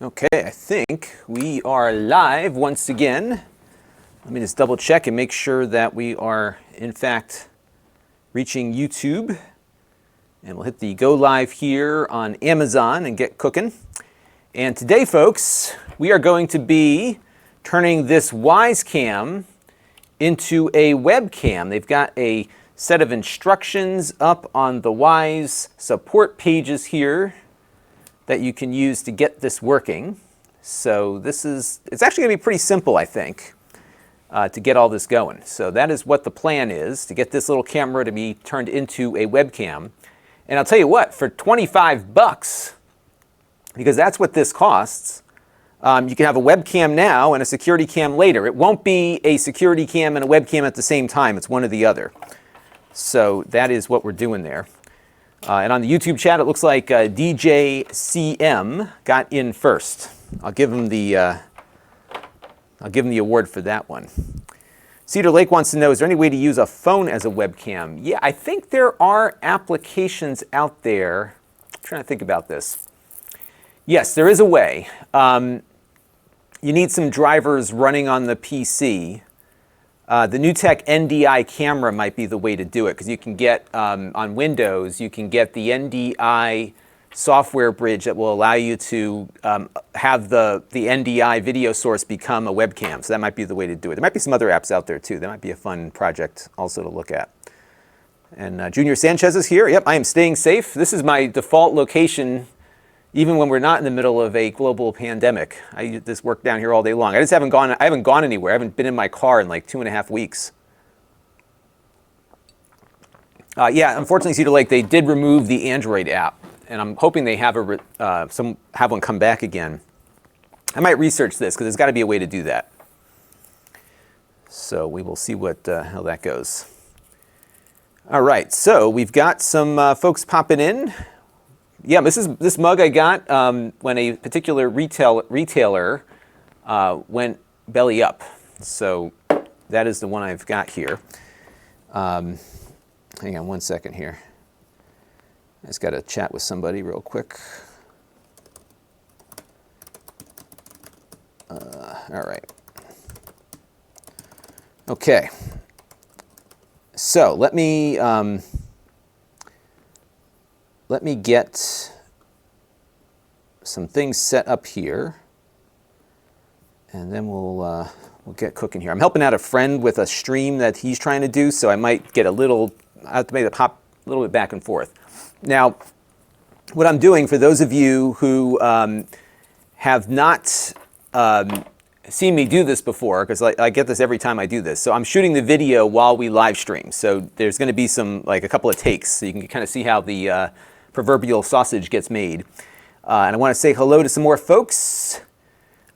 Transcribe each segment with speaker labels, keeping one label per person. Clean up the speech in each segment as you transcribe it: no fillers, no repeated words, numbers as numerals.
Speaker 1: Okay, I think we are live once again. Let me just double check and make sure that we are in fact reaching YouTube. And we'll hit the go live here on Amazon and get cooking. And today, folks, we are going to be turning this Wyze cam into a webcam. They've got a set of instructions up on the Wyze support pages here that you can use to get this working. So it's actually gonna be pretty simple, I think, to get all this going. So that is what the plan is, to get this little camera to be turned into a webcam. And I'll tell you what, for 25 bucks, because that's what this costs, you can have a webcam now and a security cam later. It won't be a security cam and a webcam at the same time, it's one or the other. So that is what we're doing there. And on the YouTube chat, it looks like DJ CM got in first. I'll give him the award for that one. Cedar Lake wants to know, is there any way to use a phone as a webcam? Yeah, I think there are applications out there. I'm trying to think about this. Yes, there is a way. You need some drivers running on the PC. The NewTek NDI camera might be the way to do it, because you can get, on Windows, you can get the NDI software bridge that will allow you to have the NDI video source become a webcam. So that might be the way to do it. There might be some other apps out there too. That might be a fun project also to look at. And Junior Sanchez is here. Yep, I am staying safe. This is my default location even when we're not in the middle of a global pandemic. I do this work down here all day long. I haven't gone anywhere. I haven't been in my car in like 2.5 weeks. Yeah, unfortunately, Cedar Lake, they did remove the Android app, and I'm hoping they have have one come back again. I might research this, because there's got to be a way to do that. So we will see how that goes. All right, so we've got some folks popping in. Yeah, this mug I got when a particular retailer went belly up. So that is the one I've got here. Hang on one second here. I just got to chat with somebody real quick. All right. Okay. So let me get some things set up here, and then we'll get cooking here. I'm helping out a friend with a stream that he's trying to do, so I might get I have to make it hop a little bit back and forth. Now, what I'm doing, for those of you who have not seen me do this before, because I get this every time I do this, so I'm shooting the video while we live stream. So there's going to be a couple of takes, so you can kind of see how the proverbial sausage gets made. And I want to say hello to some more folks.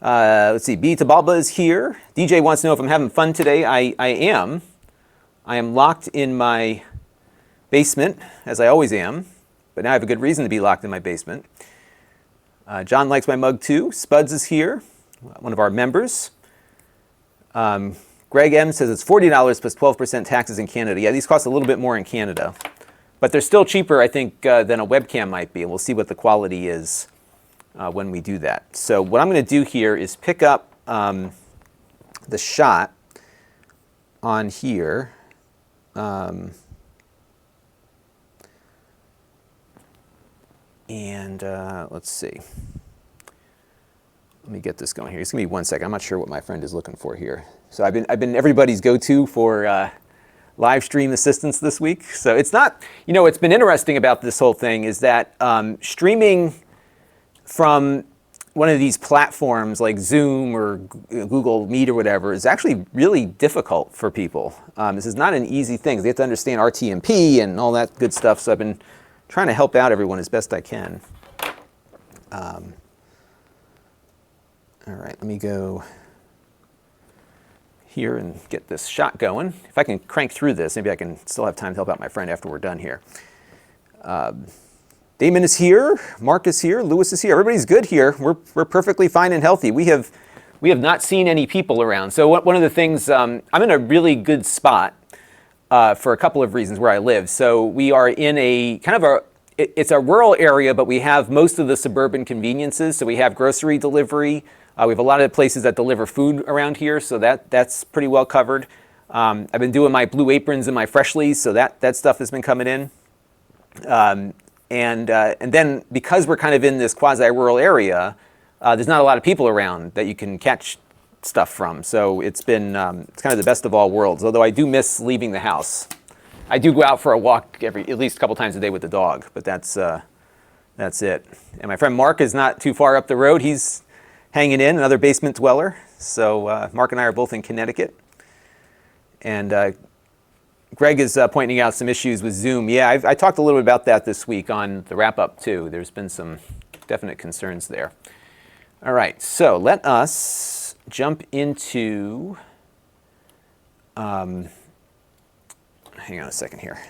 Speaker 1: Let's see, B. Tabalba is here. DJ wants to know if I'm having fun today. I am. I am locked in my basement, as I always am. But now I have a good reason to be locked in my basement. John likes my mug too. Spuds is here, one of our members. Greg M says it's $40 plus 12% taxes in Canada. Yeah, these cost a little bit more in Canada. But they're still cheaper, I think, than a webcam might be. And we'll see what the quality is when we do that. So what I'm going to do here is pick up the shot on here. Let's see. Let me get this going here. Just give me 1 second. I'm not sure what my friend is looking for here. So I've been everybody's go-to for live stream assistance this week. So it's not, what's been interesting about this whole thing is that streaming from one of these platforms like Zoom or Google Meet or whatever is actually really difficult for people. This is not an easy thing. They have to understand RTMP and all that good stuff. So I've been trying to help out everyone as best I can. All right, let me go here and get this shot going. If I can crank through this, maybe I can still have time to help out my friend after we're done here. Damon is here, Mark is here, Lewis is here. Everybody's good here. We're perfectly fine and healthy. We have not seen any people around. So one of the things, I'm in a really good spot for a couple of reasons where I live. So we are in a kind of it's a rural area, but we have most of the suburban conveniences. So we have grocery delivery. We have a lot of places that deliver food around here, so that's pretty well covered. I've been doing my Blue Aprons and my Freshlies, so that stuff has been coming in. And then because we're kind of in this quasi-rural area, there's not a lot of people around that you can catch stuff from. So it's been it's kind of the best of all worlds. Although I do miss leaving the house. I do go out for a walk at least a couple times a day with the dog, but that's it. And my friend Mark is not too far up the road. He's hanging in, another basement dweller. So Mark and I are both in Connecticut. And Greg is pointing out some issues with Zoom. Yeah, I talked a little bit about that this week on the wrap-up too. There's been some definite concerns there. All right, so let us jump into, hang on a second here.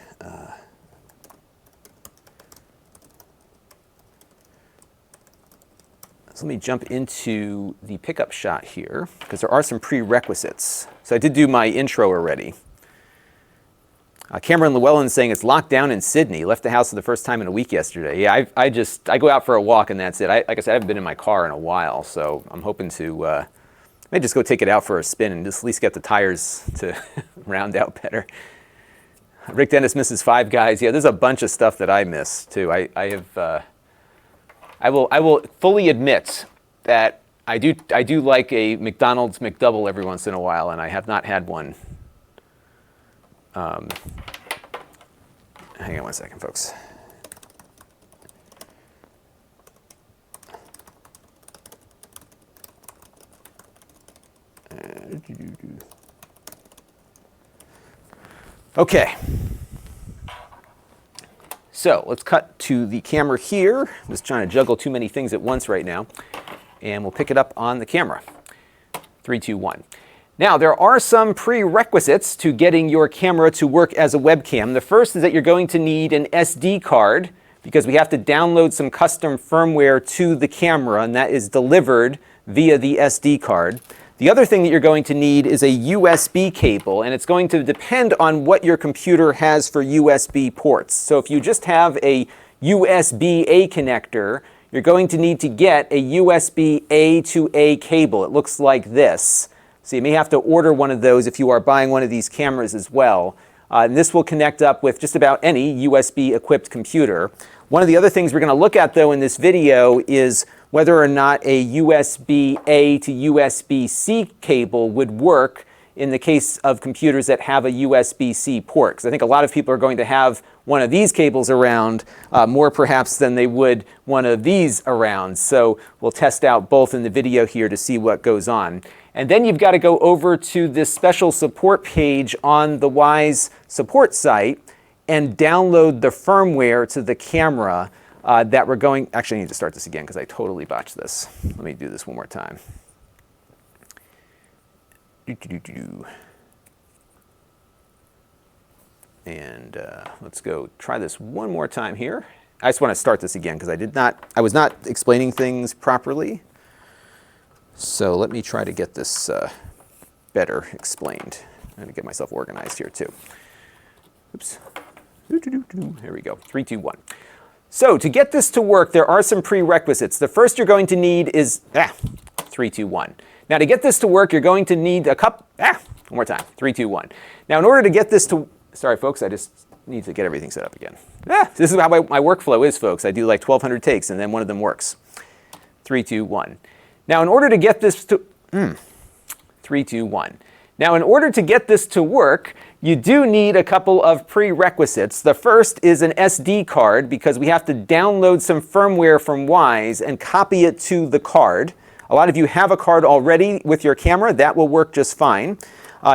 Speaker 1: So let me jump into the pickup shot here, because there are some prerequisites. So I did do my intro already. Cameron Llewellyn saying it's locked down in Sydney. Left the house for the first time in a week yesterday. Yeah, I go out for a walk and that's it. Like I said, I haven't been in my car in a while, so I'm hoping to maybe just go take it out for a spin and just at least get the tires to round out better. Rick Dennis misses Five Guys. Yeah, there's a bunch of stuff that I miss too. I will fully admit that I do like a McDonald's McDouble every once in a while, and I have not had one. Hang on one second, folks. Okay. So let's cut to the camera here. I'm just trying to juggle too many things at once right now. And we'll pick it up on the camera. 3, 2, 1. Now, there are some prerequisites to getting your camera to work as a webcam. The first is that you're going to need an SD card because we have to download some custom firmware to the camera, and that is delivered via the SD card. The other thing that you're going to need is a USB cable, and it's going to depend on what your computer has for USB ports. So if you just have a USB-A connector, you're going to need to get a USB-A to A cable. It looks like this. So you may have to order one of those if you are buying one of these cameras as well. And this will connect up with just about any USB-equipped computer. One of the other things we're going to look at, though, in this video is whether or not a USB-A to USB-C cable would work in the case of computers that have a USB-C port. Because I think a lot of people are going to have one of these cables around, more perhaps than they would one of these around. So we'll test out both in the video here to see what goes on. And then you've got to go over to this special support page on the Wyze support site and download the firmware to the camera that we're going... Actually, I need to start this again because I totally botched this. Let me do this one more time. And let's go try this one more time here. I just want to start this again because I was not explaining things properly. So let me try to get this better explained. I'm going to get myself organized here too. Oops. Here we go. 3, 2, 1. So to get this to work, there are some prerequisites. The first you're going to need is 3, 2, 1. Now to get this to work, you're going to need a one more time. 3, 2, 1. Now in order to get this to... Sorry, folks, I just need to get everything set up again. This is how my workflow is, folks. I do like 1,200 takes, and then one of them works. 3, 2, 1. Now, in order to get this to... 3, 2, 1. Now, in order to get this to work, you do need a couple of prerequisites. The first is an SD card, because we have to download some firmware from Wyze and copy it to the card. A lot of you have a card already with your camera. That will work just fine.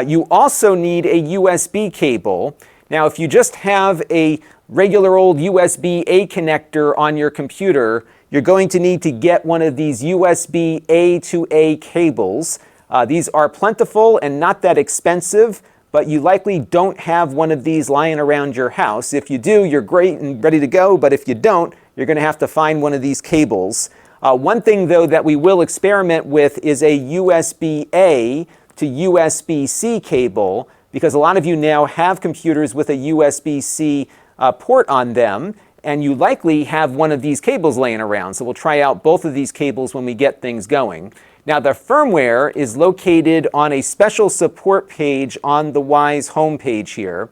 Speaker 1: You also need a USB cable. Now, if you just have a regular old USB-A connector on your computer, you're going to need to get one of these USB-A to A cables. These are plentiful and not that expensive, but you likely don't have one of these lying around your house. If you do, you're great and ready to go, but if you don't, you're going to have to find one of these cables. One thing, though, that we will experiment with is a USB-A to USB-C cable, because a lot of you now have computers with a USB-C port on them, and you likely have one of these cables laying around. So we'll try out both of these cables when we get things going. Now the firmware is located on a special support page on the Wyze homepage here.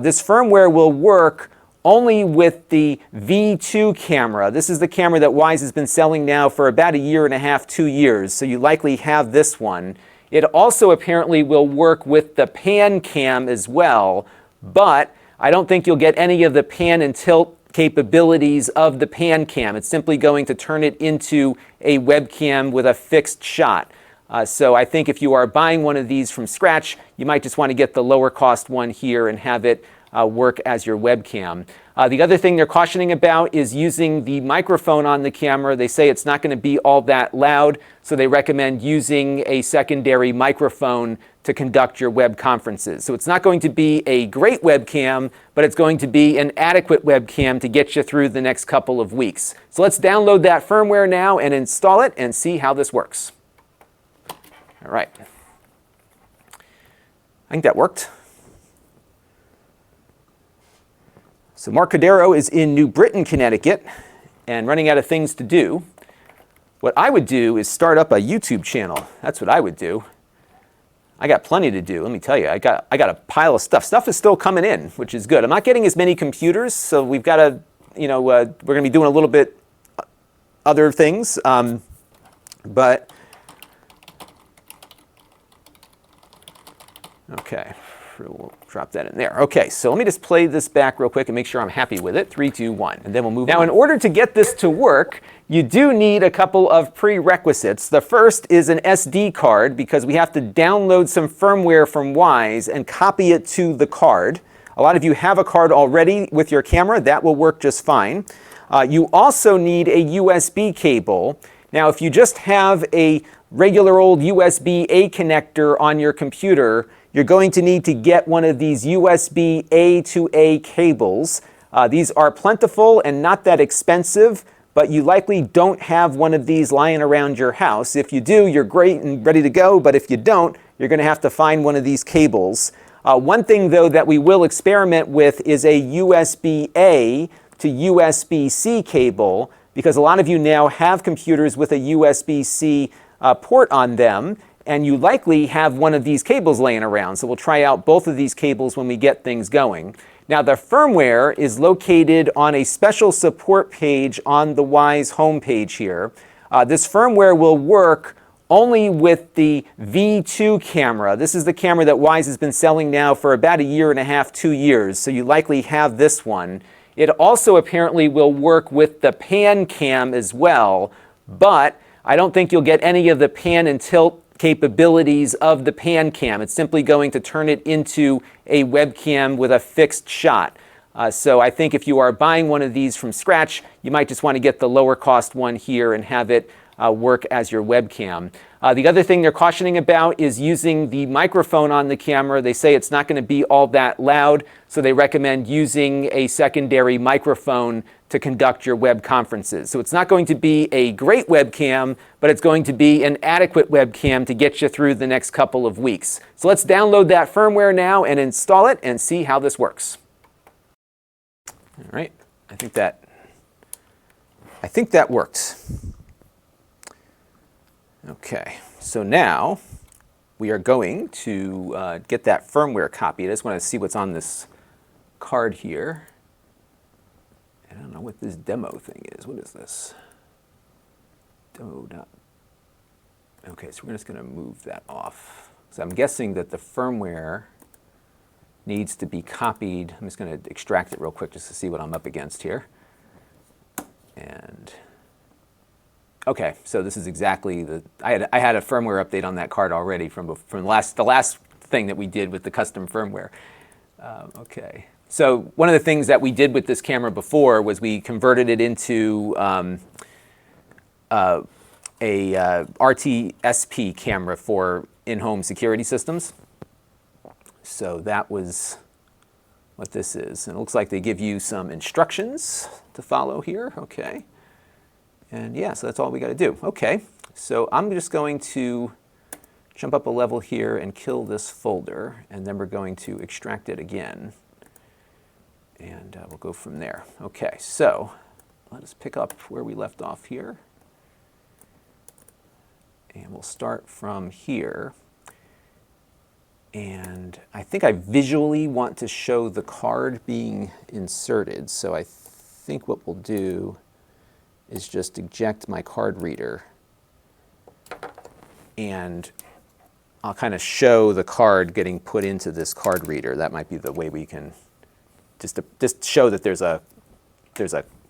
Speaker 1: This firmware will work only with the V2 camera. This is the camera that Wyze has been selling now for about 1.5 years, 2 years, so you likely have this one. It also apparently will work with the pan cam as well, but I don't think you'll get any of the pan and tilt capabilities of the pan cam. It's simply going to turn it into a webcam with a fixed shot. So I think if you are buying one of these from scratch, you might just want to get the lower cost one here and have it work as your webcam. The other thing they're cautioning about is using the microphone on the camera. They say it's not going to be all that loud, so they recommend using a secondary microphone to conduct your web conferences. So it's not going to be a great webcam, but it's going to be an adequate webcam to get you through the next couple of weeks. So let's download that firmware now and install it and see how this works. All right. I think that worked. So Mark Cordero is in New Britain, Connecticut, and running out of things to do. What I would do is start up a YouTube channel. That's what I would do. I got plenty to do, let me tell you. I got a pile of stuff. Stuff is still coming in, which is good. I'm not getting as many computers, so we've got to, we're going to be doing a little bit other things, but okay. We'll drop that in there. Okay, so let me just play this back real quick and make sure I'm happy with it. 3, 2, 1, and then we'll move on. Now, in order to get this to work, you do need a couple of prerequisites. The first is an SD card, because we have to download some firmware from Wyze and copy it to the card. A lot of you have a card already with your camera. That will work just fine. You also need a USB cable. Now, if you just have a regular old USB-A connector on your computer, you're going to need to get one of these USB A to A cables. These are plentiful and not that expensive, but you likely don't have one of these lying around your house. If you do, you're great and ready to go, but if you don't, you're going to have to find one of these cables. One thing, though, that we will experiment with is a USB A to USB-C cable, because a lot of you now have computers with a USB-C port on them, and you likely have one of these cables laying around. So we'll try out both of these cables when we get things going. Now the firmware is located on a special support page on the Wyze homepage here. This firmware will work only with the V2 camera. This is the camera that Wyze has been selling now for about 1.5 years, 2 years, so you likely have this one. It also apparently will work with the pan cam as well, but I don't think you'll get any of the pan and tilt capabilities of the pan cam. It's simply going to turn it into a webcam with a fixed shot. So I think if you are buying one of these from scratch, you might just want to get the lower cost one here and have it work as your webcam. The other thing they're cautioning about is using the microphone on the camera. They say it's not going to be all that loud, so they recommend using a secondary microphone to conduct your web conferences. So it's not going to be a great webcam, but it's going to be an adequate webcam to get you through the next couple of weeks. So let's download that firmware now and install it and see how this works. All right, I think that works. Okay, so now we are going to get that firmware copied. I just want to see what's on this card here. I don't know what this demo thing is. What is this? Demo. Okay, so we're just going to move that off. So I'm guessing that the firmware needs to be copied. I'm just going to extract it real quick just to see what I'm up against here. And okay, so this is exactly the. I had a firmware update on that card already from the last thing that we did with the custom firmware. Okay. So one of the things that we did with this camera before was we converted it into a RTSP camera for in-home security systems. So that was what this is. And it looks like they give you some instructions to follow here. Okay. And yeah, so that's all we got to do. Okay. So I'm just going to jump up a level here and kill this folder, and then we're going to extract it again. and we'll go from there. Okay, so let us pick up where we left off here. And we'll start from here. And I think I visually want to show the card being inserted. So I think what we'll do is just eject my card reader. And I'll kind of show the card getting put into this card reader. That might be the way we can just show that there's a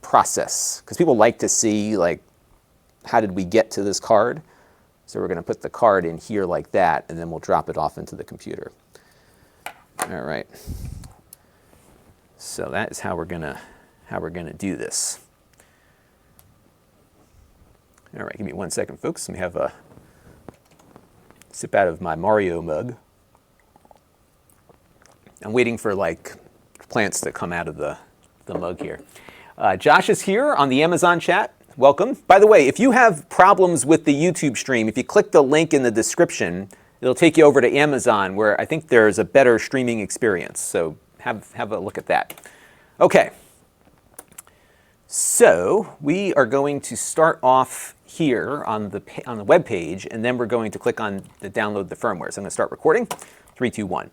Speaker 1: process. Because people like to see, like, how did we get to this card? So we're going to put the card in here like that, and then we'll drop it off into the computer. All right. So that is how we're going to do this. All right, give me 1 second, folks. Let me have a sip out of my Mario mug. I'm waiting for like plants to come out of the mug here. Josh is here on the Amazon chat. Welcome. By the way, if you have problems with the YouTube stream, if you click the link in the description, it'll take you over to Amazon, where I think there's a better streaming experience. So have a look at that. Okay. So we are going to start off here on the web page, and then we're going to click on the download the firmware. So I'm going to start recording. 3, 2, 1.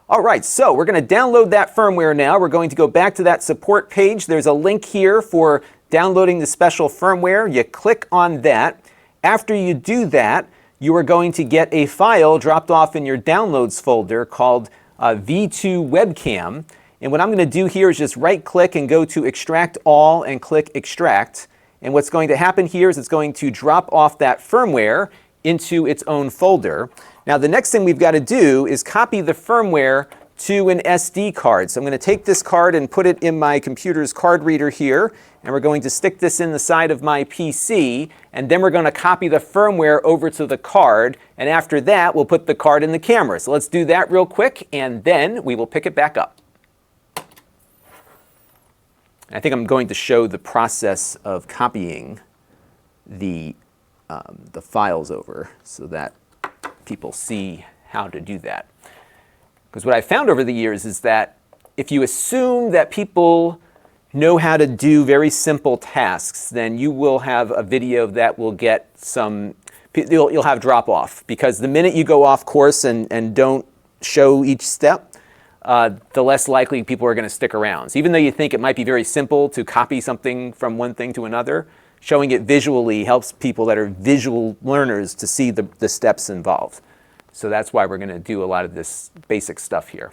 Speaker 1: All right, so we're going to download that firmware now. We're going to go back to that support page. There's a link here for downloading the special firmware. You click on that. After you do that, you are going to get a file dropped off in your downloads folder called V2 Webcam. And what I'm going to do here is just right-click and go to Extract All and click Extract. And what's going to happen here is it's going to drop off that firmware into its own folder. Now, the next thing we've got to do is copy the firmware to an SD card. So I'm going to take this card and put it in my computer's card reader here, and we're going to stick this in the side of my PC, and then we're going to copy the firmware over to the card, and after that we'll put the card in the camera. So let's do that real quick, and then we will pick it back up. I think I'm going to show the process of copying the files over so that people see how to do that. Because what I found over the years is that if you assume that people know how to do very simple tasks, then you will have a video that will get some, you'll have drop off. Because the minute you go off course and don't show each step, the less likely people are going to stick around. So even though you think it might be very simple to copy something from one thing to another, showing it visually helps people that are visual learners to see the steps involved. So that's why we're going to do a lot of this basic stuff here.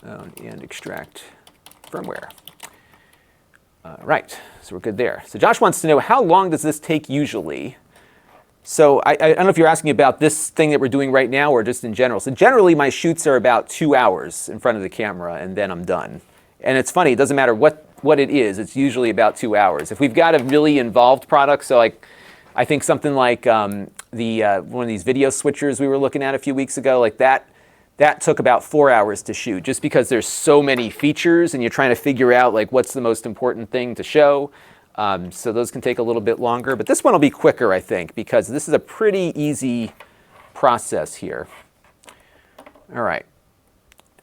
Speaker 1: And extract firmware. Right, so we're good there. So Josh wants to know, how long does this take usually? So I don't know if you're asking about this thing that we're doing right now or just in general. So generally my shoots are about 2 hours in front of the camera, and then I'm done. And it's funny, it doesn't matter what it is, it's usually about 2 hours. If we've got a really involved product, so like I think something like one of these video switchers we were looking at a few weeks ago, like that took about 4 hours to shoot, just because there's so many features and you're trying to figure out like what's the most important thing to show. So those can take a little bit longer, but this one will be quicker, I think, because this is a pretty easy process here. All right,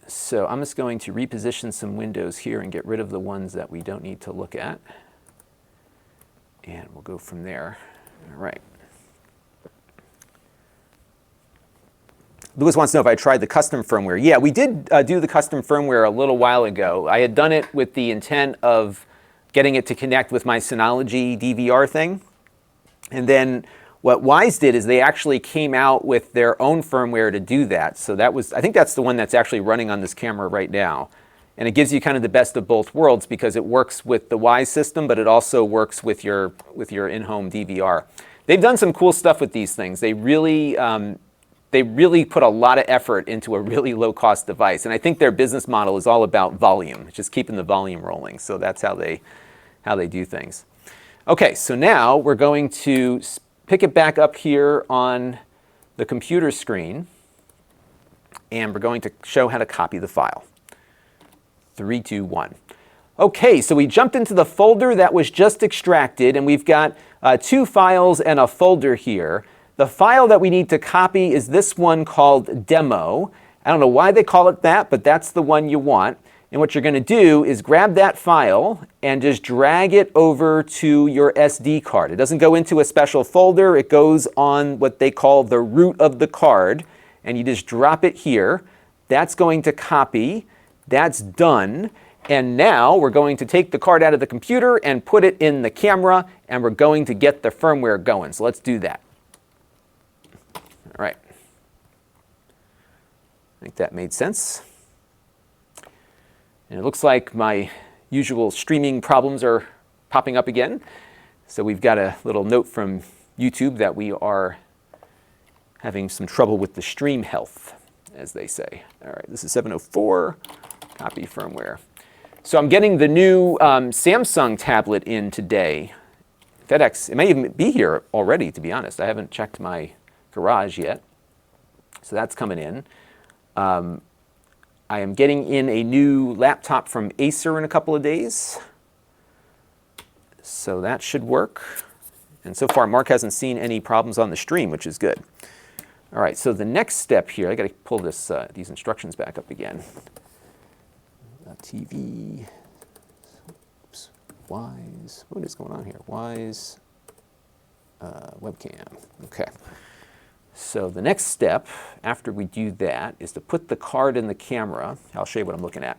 Speaker 1: so I'm just going to reposition some windows here and get rid of the ones that we don't need to look at, and we'll go from there. All right. Lewis wants to know if I tried the custom firmware. Yeah, we did do the custom firmware a little while ago. I had done it with the intent of getting it to connect with my Synology DVR thing. And then what Wyze did is they actually came out with their own firmware to do that. So that was, I think that's the one that's actually running on this camera right now. And it gives you kind of the best of both worlds because it works with the Wyze system, but it also works with your in-home DVR. They've done some cool stuff with these things. They really put a lot of effort into a really low-cost device. And I think their business model is all about volume, just keeping the volume rolling. So that's how they do things. Okay, so now we're going to pick it back up here on the computer screen, and we're going to show how to copy the file. 3, 2, 1. Okay, so we jumped into the folder that was just extracted, and we've got 2 files and a folder here. The file that we need to copy is this one called demo. I don't know why they call it that, but that's the one you want. And what you're going to do is grab that file and just drag it over to your SD card. It doesn't go into a special folder. It goes on what they call the root of the card. And you just drop it here. That's going to copy. That's done. And now we're going to take the card out of the computer and put it in the camera. And we're going to get the firmware going. So let's do that. All right. I think that made sense. And it looks like my usual streaming problems are popping up again. So we've got a little note from YouTube that we are having some trouble with the stream health, as they say. All right, this is 704, copy firmware. So I'm getting the new Samsung tablet in today. FedEx, it may even be here already, to be honest. I haven't checked my garage yet. So that's coming in. I am getting in a new laptop from Acer in a couple of days. So that should work. And so far, Mark hasn't seen any problems on the stream, which is good. All right, so the next step here, I got to pull this, these instructions back up again. TV, oops, Wyze, what is going on here? Wyze, webcam, okay. So the next step, after we do that, is to put the card in the camera. I'll show you what I'm looking at.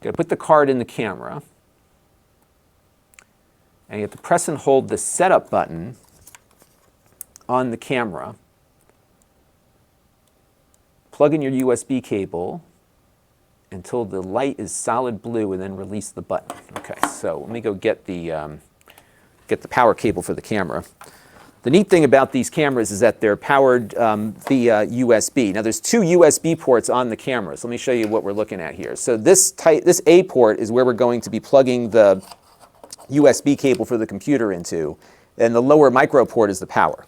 Speaker 1: Got to put the card in the camera. And you have to press and hold the setup button on the camera. Plug in your USB cable until the light is solid blue and then release the button. Okay, so let me go get the power cable for the camera. The neat thing about these cameras is that they're powered via USB. Now there's two USB ports on the camera, so let me show you what we're looking at here. So this A port is where we're going to be plugging the USB cable for the computer into, and the lower micro port is the power.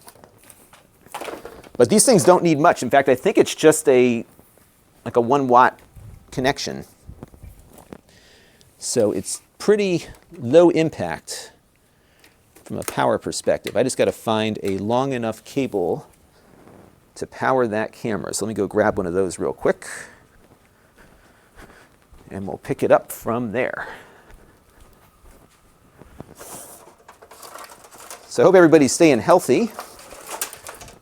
Speaker 1: But these things don't need much. In fact, I think it's just like a 1 watt connection. So it's pretty low impact from a power perspective. I just got to find a long enough cable to power that camera. So let me go grab one of those real quick. And we'll pick it up from there. So I hope everybody's staying healthy.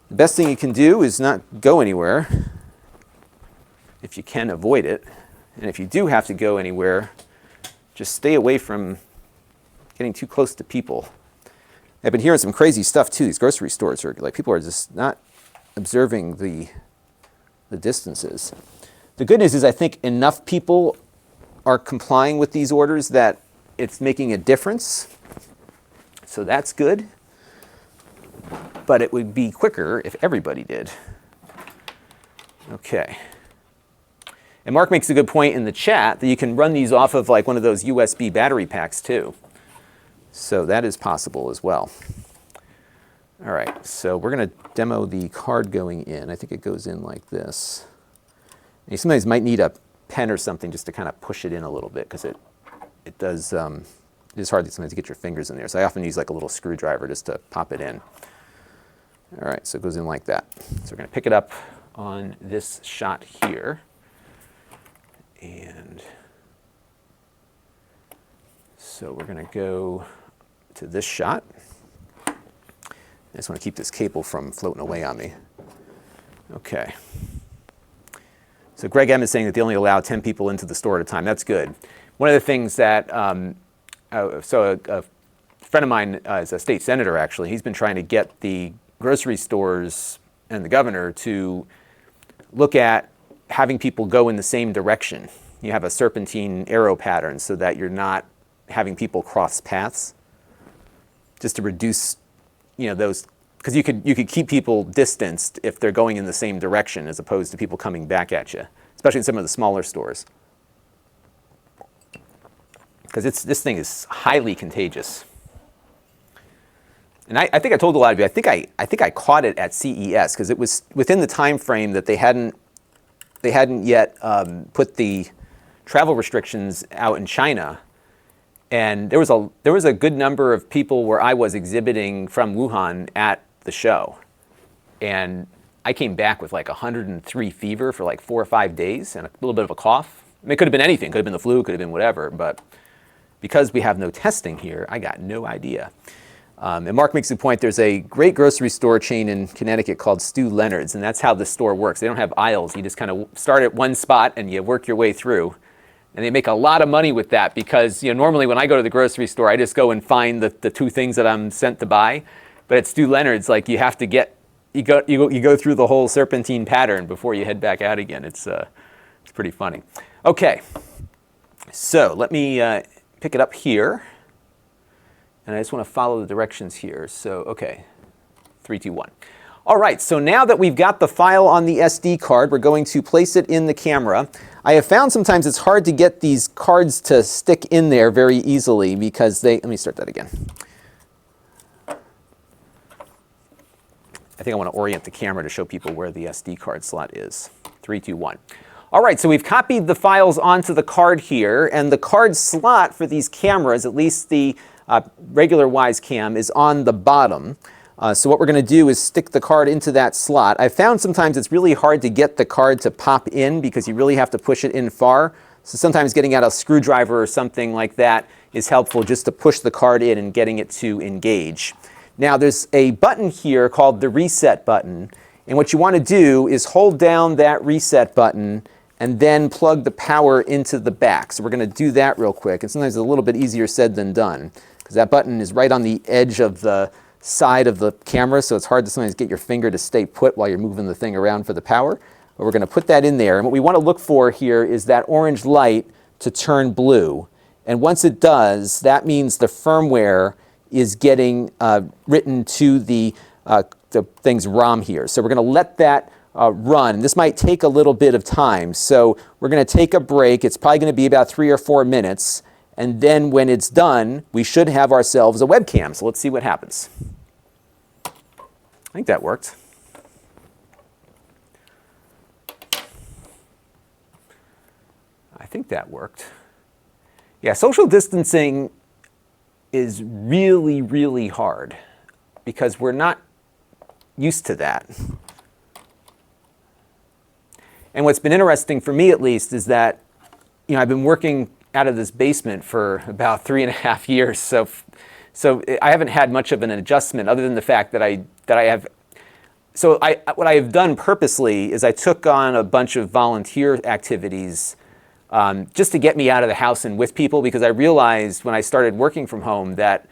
Speaker 1: The best thing you can do is not go anywhere if you can avoid it. And if you do have to go anywhere, just stay away from getting too close to people. I've been hearing some crazy stuff too. These grocery stores are like, people are just not observing the distances. The good news is I think enough people are complying with these orders that it's making a difference. So that's good. But it would be quicker if everybody did. Okay. And Mark makes a good point in the chat that you can run these off of like one of those USB battery packs too. So that is possible as well. All right, so we're going to demo the card going in. I think it goes in like this. And you sometimes might need a pen or something just to kind of push it in a little bit, because it does, it is hard sometimes to get your fingers in there. So I often use like a little screwdriver just to pop it in. All right, so it goes in like that. So we're going to pick it up on this shot here. And so we're going to go to this shot. I just want to keep this cable from floating away on me. Okay. So Greg M is saying that they only allow 10 people into the store at a time. That's good. One of the things that, a friend of mine is a state senator, actually. He's been trying to get the grocery stores and the governor to look at having people go in the same direction. You have a serpentine arrow pattern so that you're not having people cross paths, just to reduce, those, because you could keep people distanced if they're going in the same direction as opposed to people coming back at you, especially in some of the smaller stores. Because this thing is highly contagious. And I think I told a lot of you, I think I caught it at CES because it was within the time frame that they hadn't yet put the travel restrictions out in China. And there was a good number of people where I was exhibiting from Wuhan at the show. And I came back with like 103 fever for like 4 or 5 days and a little bit of a cough. I mean, it could have been anything. Could have been the flu, could have been whatever. But because we have no testing here, I got no idea. And Mark makes the point, there's a great grocery store chain in Connecticut called Stu Leonard's, and that's how the store works. They don't have aisles. You just kind of start at one spot and you work your way through. And they make a lot of money with that because, you know, normally when I go to the grocery store, I just go and find the two things that I'm sent to buy. But at Stu Leonard's, like, you have to you go through the whole serpentine pattern before you head back out again. It's pretty funny. Okay, so let me pick it up here. And I just want to follow the directions here. So, okay, 3, 2, 1. All right, so now that we've got the file on the SD card, we're going to place it in the camera. I have found sometimes it's hard to get these cards to stick in there very easily because let me start that again. I think I want to orient the camera to show people where the SD card slot is. 3, 2, 1. All right, so we've copied the files onto the card here, and the card slot for these cameras, at least the regular Wyze cam, is on the bottom. So what we're going to do is stick the card into that slot. I found sometimes it's really hard to get the card to pop in because you really have to push it in far. So sometimes getting out a screwdriver or something like that is helpful just to push the card in and getting it to engage. Now there's a button here called the reset button. And what you want to do is hold down that reset button and then plug the power into the back. So we're going to do that real quick. And sometimes it's a little bit easier said than done because that button is right on the edge of the side of the camera, so it's hard to sometimes get your finger to stay put while you're moving the thing around for the power. But we're going to put that in there. And what we want to look for here is that orange light to turn blue. And once it does, that means the firmware is getting written to the thing's ROM here. So we're going to let that run. This might take a little bit of time. So we're going to take a break. It's probably going to be about 3 or 4 minutes. And then when it's done, we should have ourselves a webcam. So let's see what happens. I think that worked. I think that worked. Yeah, social distancing is really, really hard because we're not used to that. And what's been interesting for me, at least, is that, you know, I've been working out of this basement for about 3.5 years, so I haven't had much of an adjustment, other than the fact that I have. So what I have done purposely is I took on a bunch of volunteer activities just to get me out of the house and with people, because I realized when I started working from home that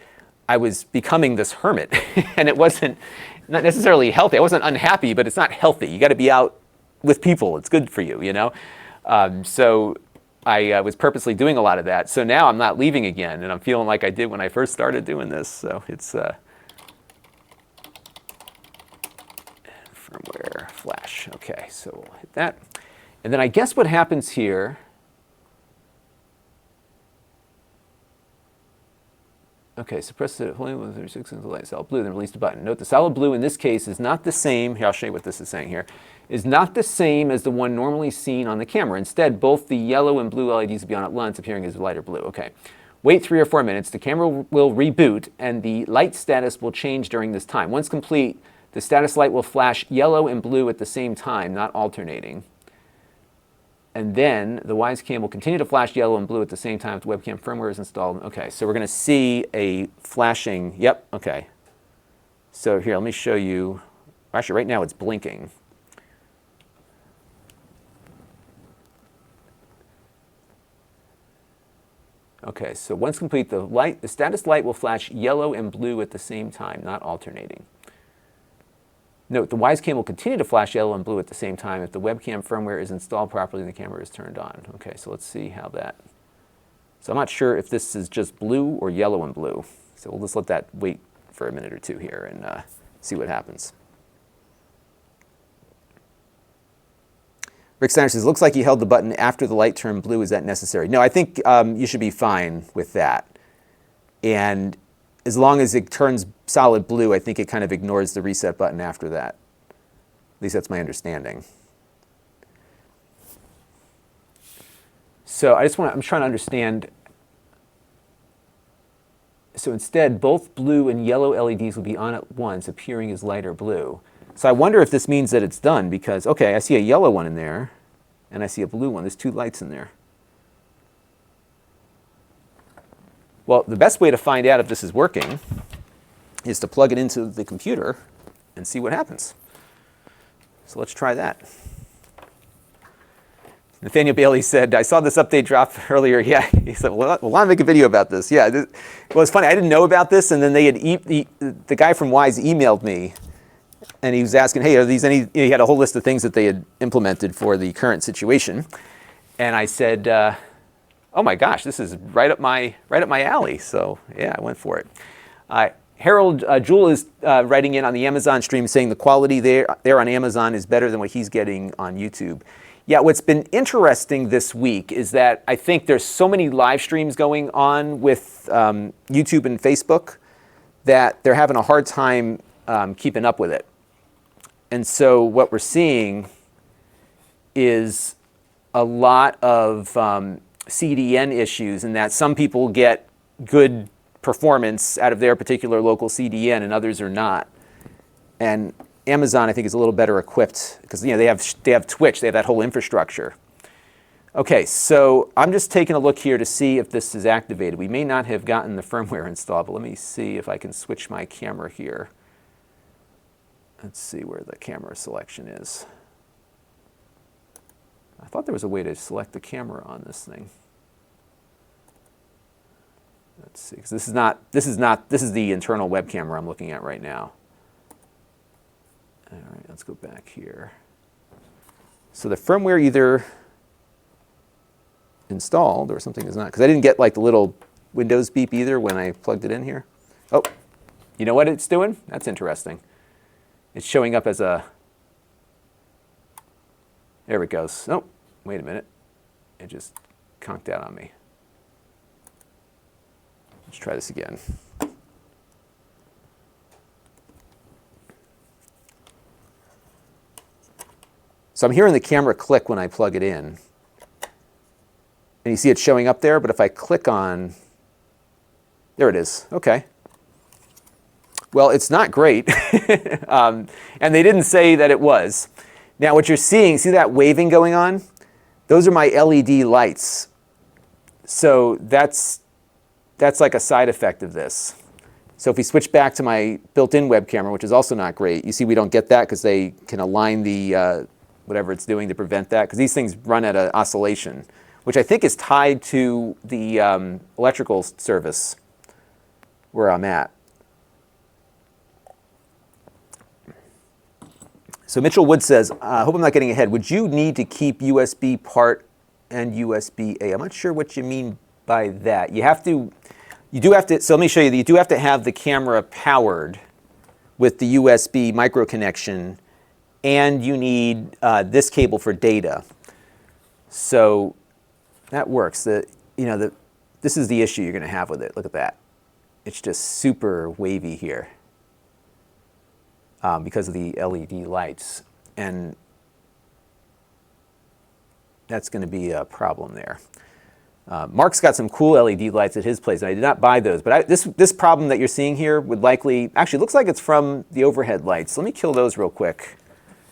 Speaker 1: I was becoming this hermit, and it wasn't not necessarily healthy. I wasn't unhappy, but it's not healthy. You got to be out with people. It's good for you, you know. So I was purposely doing a lot of that. So now I'm not leaving again, and I'm feeling like I did when I first started doing this. So it's firmware flash. Okay, so we'll hit that. And then I guess what happens here, okay, suppress it holding with 36 into the light solid blue, then release the button. Note the solid blue in this case is not the same, here I'll show you what this is saying here, is not the same as the one normally seen on the camera. Instead, both the yellow and blue LEDs will be on at once, appearing as lighter blue. Okay. Wait 3 or 4 minutes, the camera will reboot, and the light status will change during this time. Once complete, the status light will flash yellow and blue at the same time, not alternating. And then the Wyze cam will continue to flash yellow and blue at the same time if the webcam firmware is installed. Okay, so we're going to see a flashing, yep, okay. So here, let me show you. Actually, right now it's blinking. Okay, so once complete, the status light will flash yellow and blue at the same time, not alternating. Note, the Wyze cam will continue to flash yellow and blue at the same time if the webcam firmware is installed properly and the camera is turned on. Okay, so let's see how that. So I'm not sure if this is just blue or yellow and blue. So we'll just let that wait for a minute or two here and see what happens. Rick Steiner says, looks like you held the button after the light turned blue. Is that necessary? No, I think you should be fine with that. And as long as it turns solid blue, I think it kind of ignores the reset button after that. At least that's my understanding. So I'm trying to understand. So instead, both blue and yellow LEDs will be on at once, appearing as lighter blue. So I wonder if this means that it's done because, okay, I see a yellow one in there, and I see a blue one. There's 2 lights in there. Well, the best way to find out if this is working is to plug it into the computer and see what happens. So let's try that. Nathaniel Bailey said, I saw this update drop earlier. Yeah, he said, well, I'll make a video about this. Yeah, well, it's funny. I didn't know about this, and then they had the guy from Wyze emailed me, and he was asking, hey, are these any? He had a whole list of things that they had implemented for the current situation, and I said, oh my gosh, this is right up my alley. So yeah, I went for it. Harold Jewell is writing in on the Amazon stream saying the quality there on Amazon is better than what he's getting on YouTube. Yeah, what's been interesting this week is that I think there's so many live streams going on with YouTube and Facebook that they're having a hard time keeping up with it. And so what we're seeing is a lot of CDN issues, in that some people get good performance out of their particular local CDN and others are not. And Amazon, I think, is a little better equipped because they have Twitch, they have that whole infrastructure. Okay, so I'm just taking a look here to see if this is activated. We may not have gotten the firmware installed, but let me see if I can switch my camera here. Let's see where the camera selection is. I thought there was a way to select the camera on this thing. Let's see, because this is the internal web camera I'm looking at right now. All right, let's go back here. So the firmware either installed or something is not, because I didn't get like the little Windows beep either when I plugged it in here. Oh, you know what it's doing? That's interesting. It's showing up as a, there it goes. Oh, wait a minute. It just conked out on me. Let's try this again. So I'm hearing the camera click when I plug it in. And you see it showing up there, but if I click on, there it is. Okay. Well, it's not great. And they didn't say that it was. Now what you're seeing, see that waving going on? Those are my LED lights. So that's like a side effect of this. So if we switch back to my built-in web camera, which is also not great, you see we don't get that because they can align the whatever it's doing to prevent that, because these things run at an oscillation, which I think is tied to the electrical service where I'm at. So Mitchell Wood says, I hope I'm not getting ahead. Would you need to keep USB part and USB-A? I'm not sure what you mean by that. You do have to, so let me show you, you do have to have the camera powered with the USB micro connection, and you need this cable for data. So that works. This is the issue you're going to have with it. Look at that. It's just super wavy here because of the LED lights. And that's going to be a problem there. Mark's got some cool LED lights at his place, and I did not buy those. But this problem that you're seeing here would likely, actually looks like it's from the overhead lights. Let me kill those real quick.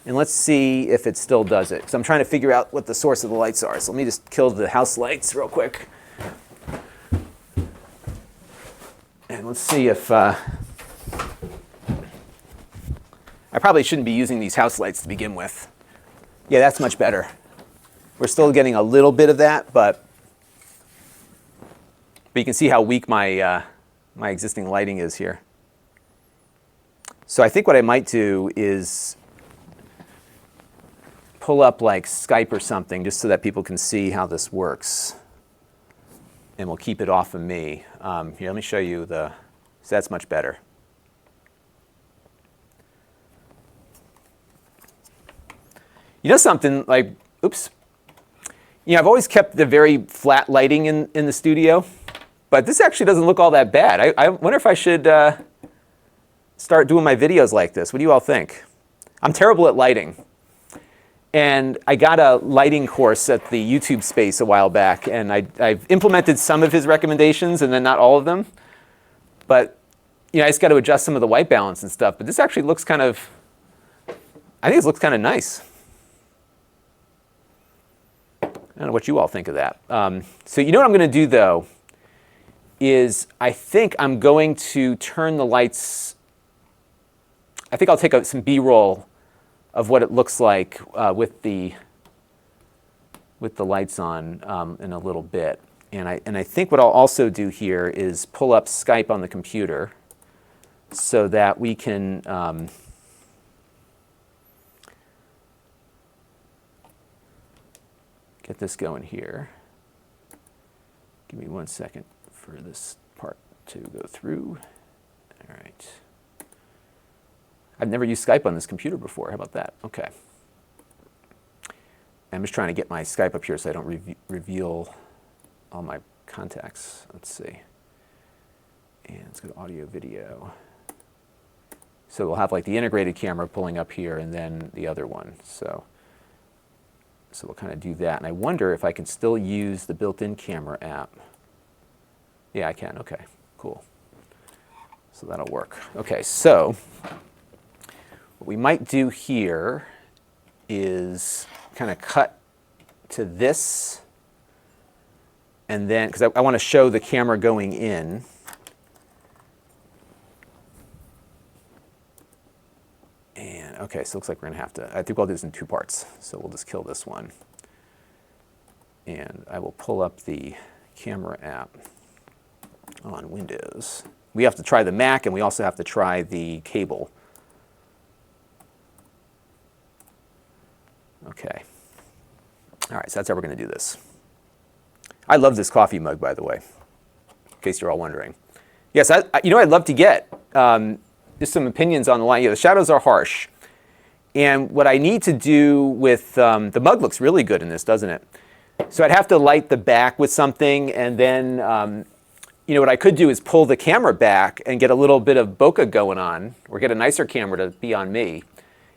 Speaker 1: And let's see if it still does it. Because I'm trying to figure out what the source of the lights are. So let me just kill the house lights real quick. And let's see if... I probably shouldn't be using these house lights to begin with. Yeah, that's much better. We're still getting a little bit of that, but you can see how weak my existing lighting is here. So I think what I might do is pull up like Skype or something just so that people can see how this works. And we'll keep it off of me. Here, let me show you so that's much better. You know something, like, oops. I've always kept the very flat lighting in the studio, but this actually doesn't look all that bad. I wonder if I should start doing my videos like this. What do you all think? I'm terrible at lighting. And I got a lighting course at the YouTube Space a while back, and I've implemented some of his recommendations and then not all of them. But I just got to adjust some of the white balance and stuff. But this actually looks I think it looks kind of nice. I don't know what you all think of that. So you know what I'm going to do, though, is I think I'm going to turn the lights. I think I'll take some B-roll of what it looks like with the lights on in a little bit. And I think what I'll also do here is pull up Skype on the computer so that we can get this going here. Give me 1 second for this part to go through. All right. I've never used Skype on this computer before. How about that? Okay. I'm just trying to get my Skype up here so I don't reveal all my contacts. Let's see. And let's go to audio video. So we'll have like the integrated camera pulling up here and then the other one. So we'll kind of do that. And I wonder if I can still use the built-in camera app. Yeah, I can. Okay, cool. So that'll work. Okay, so what we might do here is kind of cut to this, and then, because I want to show the camera going in. And okay, so it looks like we're going to have to, I think I'll do this in 2 parts. So we'll just kill this one. And I will pull up the camera app on Windows. We have to try the Mac, and we also have to try the cable. Okay. All right, so that's how we're going to do this. I love this coffee mug, by the way, in case you're all wondering. Yes, you know what I'd love to get? Just some opinions on the line. Yeah, the shadows are harsh. And what I need to do with, the mug looks really good in this, doesn't it? So I'd have to light the back with something, and then, you know, what I could do is pull the camera back and get a little bit of bokeh going on, or get a nicer camera to be on me.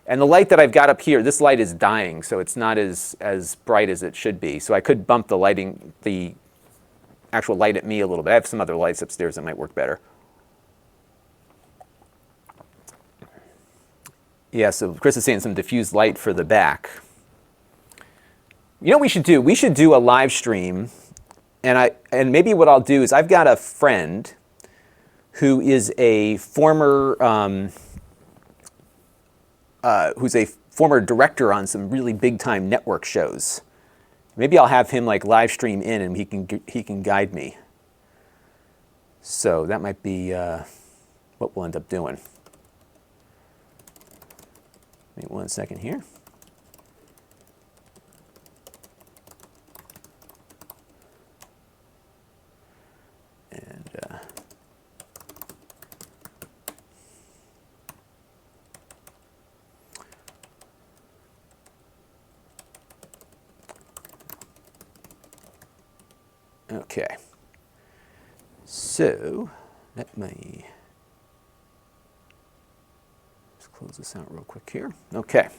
Speaker 1: And the light that I've got up here, this light is dying, so it's not as bright as it should be. So I could bump the lighting, the actual light at me a little bit. I have some other lights upstairs that might work better. Yeah, so Chris is saying some diffused light for the back. You know what we should do? We should do a live stream, and maybe what I'll do is I've got a friend who is a former director on some really big time network shows. Maybe I'll have him like live stream in, and he can guide me. So that might be what we'll end up doing. Wait 1 second here. And okay. So let me close this out real quick here. Okay,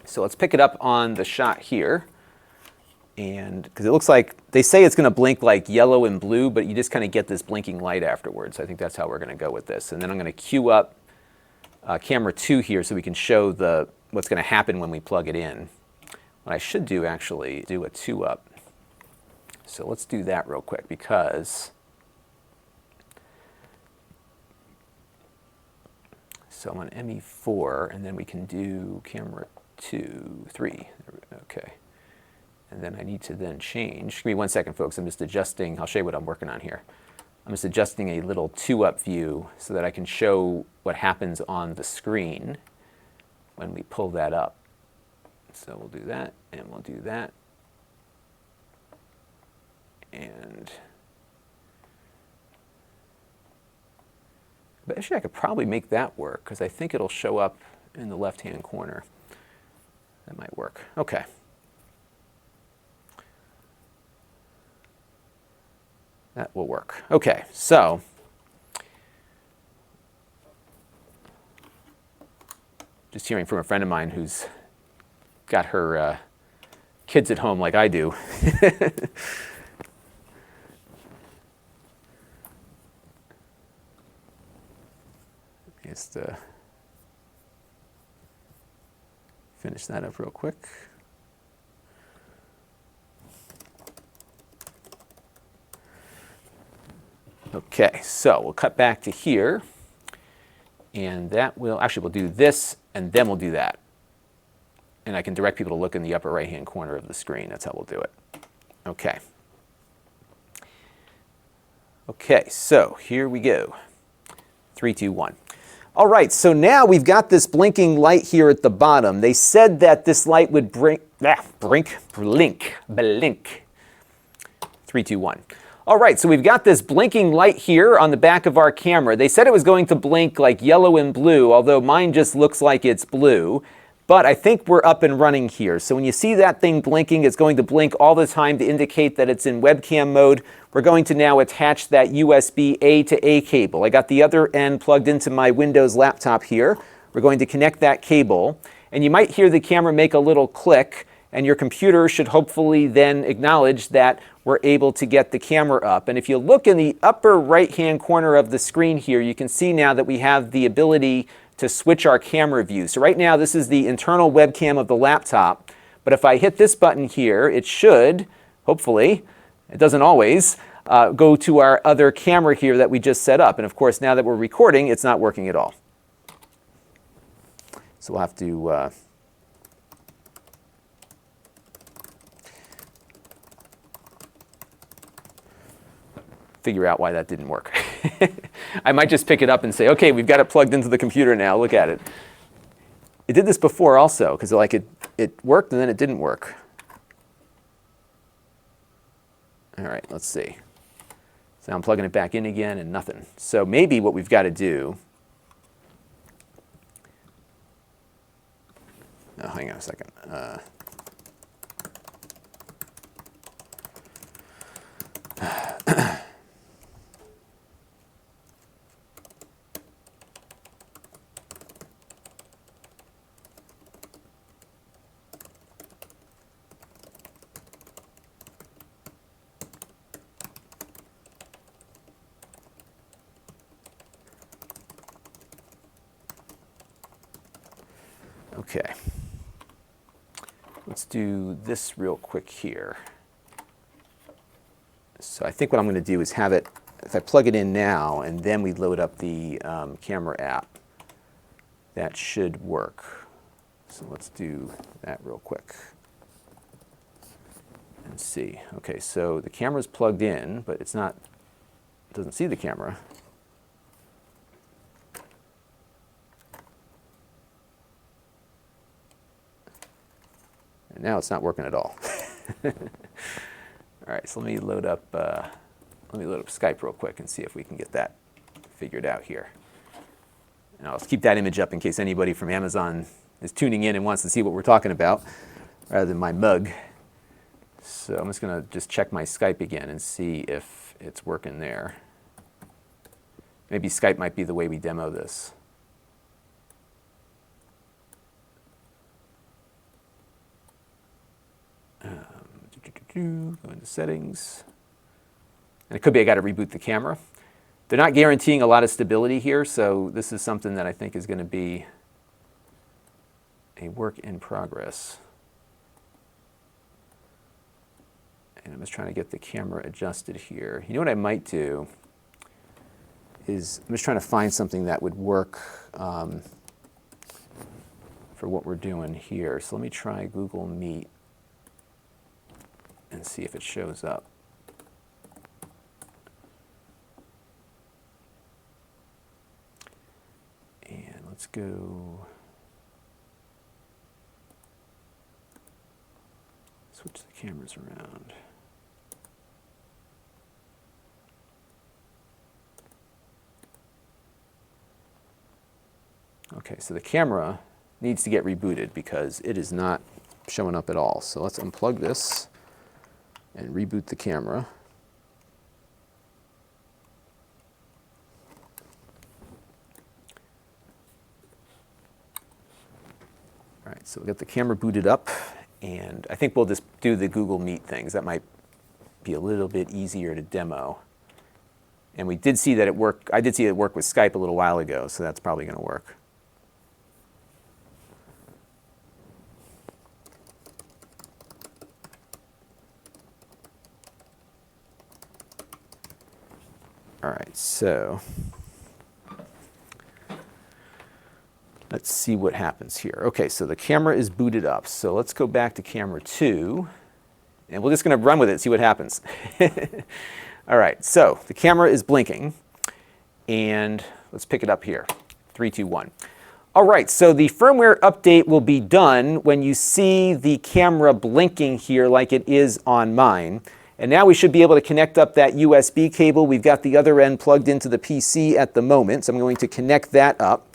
Speaker 1: so let's pick it up on the shot here. And because it looks like, they say it's going to blink like yellow and blue, but you just kind of get this blinking light afterwards. I think that's how we're going to go with this. And then I'm going to queue up camera 2 here so we can show what's going to happen when we plug it in. What I should do, actually, do a 2-up. So let's do that real quick, because so I'm on ME4, and then we can do camera 2, 3. Okay. And then I need to then change. Give me 1 second, folks. I'm just adjusting. I'll show you what I'm working on here. I'm just adjusting a little 2-up view so that I can show what happens on the screen when we pull that up. So we'll do that, and we'll do that. And but actually, I could probably make that work, because I think it'll show up in the left-hand corner. That might work. Okay. That will work. Okay, so just hearing from a friend of mine who's got her kids at home like I do. Just finish that up real quick. Okay, so we'll cut back to here, and that will, actually we'll do this, and then we'll do that. And I can direct people to look in the upper right-hand corner of the screen. That's how we'll do it. Okay. Okay, so here we go. 3, 2, 1. All right, so now we've got this blinking light here at the bottom. They said that this light would blink. 3, 2, 1. All right, so we've got this blinking light here on the back of our camera. They said it was going to blink like yellow and blue, although mine just looks like it's blue. But I think we're up and running here. So when you see that thing blinking, it's going to blink all the time to indicate that it's in webcam mode. We're going to now attach that USB A to A cable. I got the other end plugged into my Windows laptop here. We're going to connect that cable. And you might hear the camera make a little click, and your computer should hopefully then acknowledge that we're able to get the camera up. And if you look in the upper right-hand corner of the screen here, you can see now that we have the ability to switch our camera view. So right now, this is the internal webcam of the laptop. But if I hit this button here, it should, hopefully, it doesn't always, go to our other camera here that we just set up. And of course, now that we're recording, it's not working at all. So we'll have to figure out why that didn't work. I might just pick it up and say, okay, we've got it plugged into the computer now, look at it. It did this before also, because like it worked and then it didn't work. All right, let's see. So now I'm plugging it back in again and nothing. So maybe what we've got to do, oh, hang on a second. Okay, let's do this real quick here. So I think what I'm going to do is have it, if I plug it in now and then we load up the camera app, that should work. So let's do that real quick and see. Okay, so the camera's plugged in, but it's not, it doesn't see the camera. And now it's not working at all. All right, so let me load up Skype real quick and see if we can get that figured out here. And I'll keep that image up in case anybody from Amazon is tuning in and wants to see what we're talking about, rather than my mug. So I'm just going to just check my Skype again and see if it's working there. Maybe Skype might be the way we demo this. Go into settings. And it could be I got to reboot the camera. They're not guaranteeing a lot of stability here, so this is something that I think is going to be a work in progress. And I'm just trying to get the camera adjusted here. You know what I might do is I'm just trying to find something that would work for what we're doing here. So let me try Google Meet and see if it shows up. And let's go switch the cameras around. Okay, so the camera needs to get rebooted because it is not showing up at all. So let's unplug this and reboot the camera. All right, so we'll get the camera booted up, and I think we'll just do the Google Meet things. That might be a little bit easier to demo. And we did see that it worked. I did see it work with Skype a little while ago, so that's probably going to work. All right, so let's see what happens here. Okay, so the camera is booted up. So let's go back to camera 2, and we're just going to run with it, see what happens. All right, so the camera is blinking, and let's pick it up here. 3, 2, 1. All right, so the firmware update will be done when you see the camera blinking here like it is on mine. And now we should be able to connect up that USB cable. We've got the other end plugged into the PC at the moment, so I'm going to connect that up.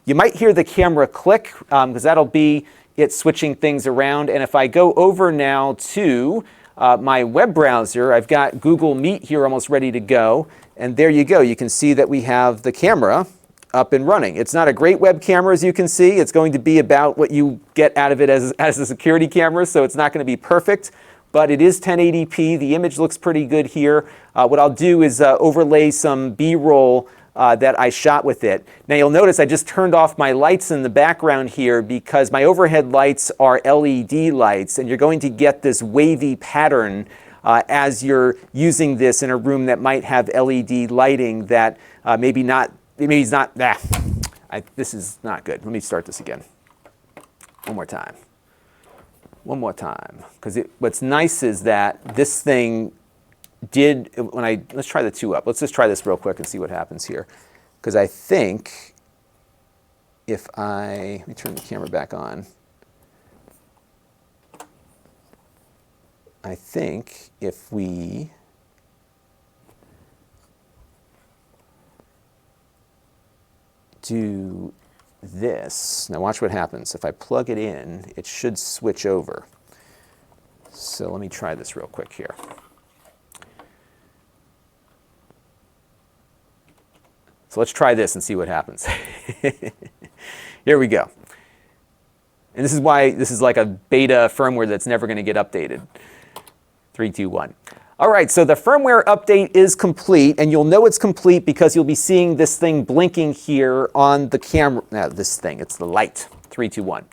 Speaker 1: You might hear the camera click, because that'll be it switching things around. And if I go over now to my web browser, I've got Google Meet here almost ready to go. And there you go. You can see that we have the camera up and running. It's not a great web camera, as you can see. It's going to be about what you get out of it as a security camera, so it's not going to be perfect. But it is 1080p. The image looks pretty good here. What I'll do is overlay some B-roll that I shot with it. Now you'll notice I just turned off my lights in the background here because my overhead lights are LED lights, and you're going to get this wavy pattern as you're using this in a room that might have LED lighting that maybe it's not. This is not good. Let me start this again. One more time. One more time, because what's nice is that this thing did, let's try the 2 up. Let's just try this real quick and see what happens here. Because I think let me turn the camera back on. I think if we do this. Now watch what happens. If I plug it in, it should switch over. So let me try this real quick here. So let's try this and see what happens. Here we go. And this is why this is like a beta firmware that's never going to get updated. 3, 2, 1. All right, so the firmware update is complete, and you'll know it's complete because you'll be seeing this thing blinking here on the camera. Now, it's the light. 3, 2, 1.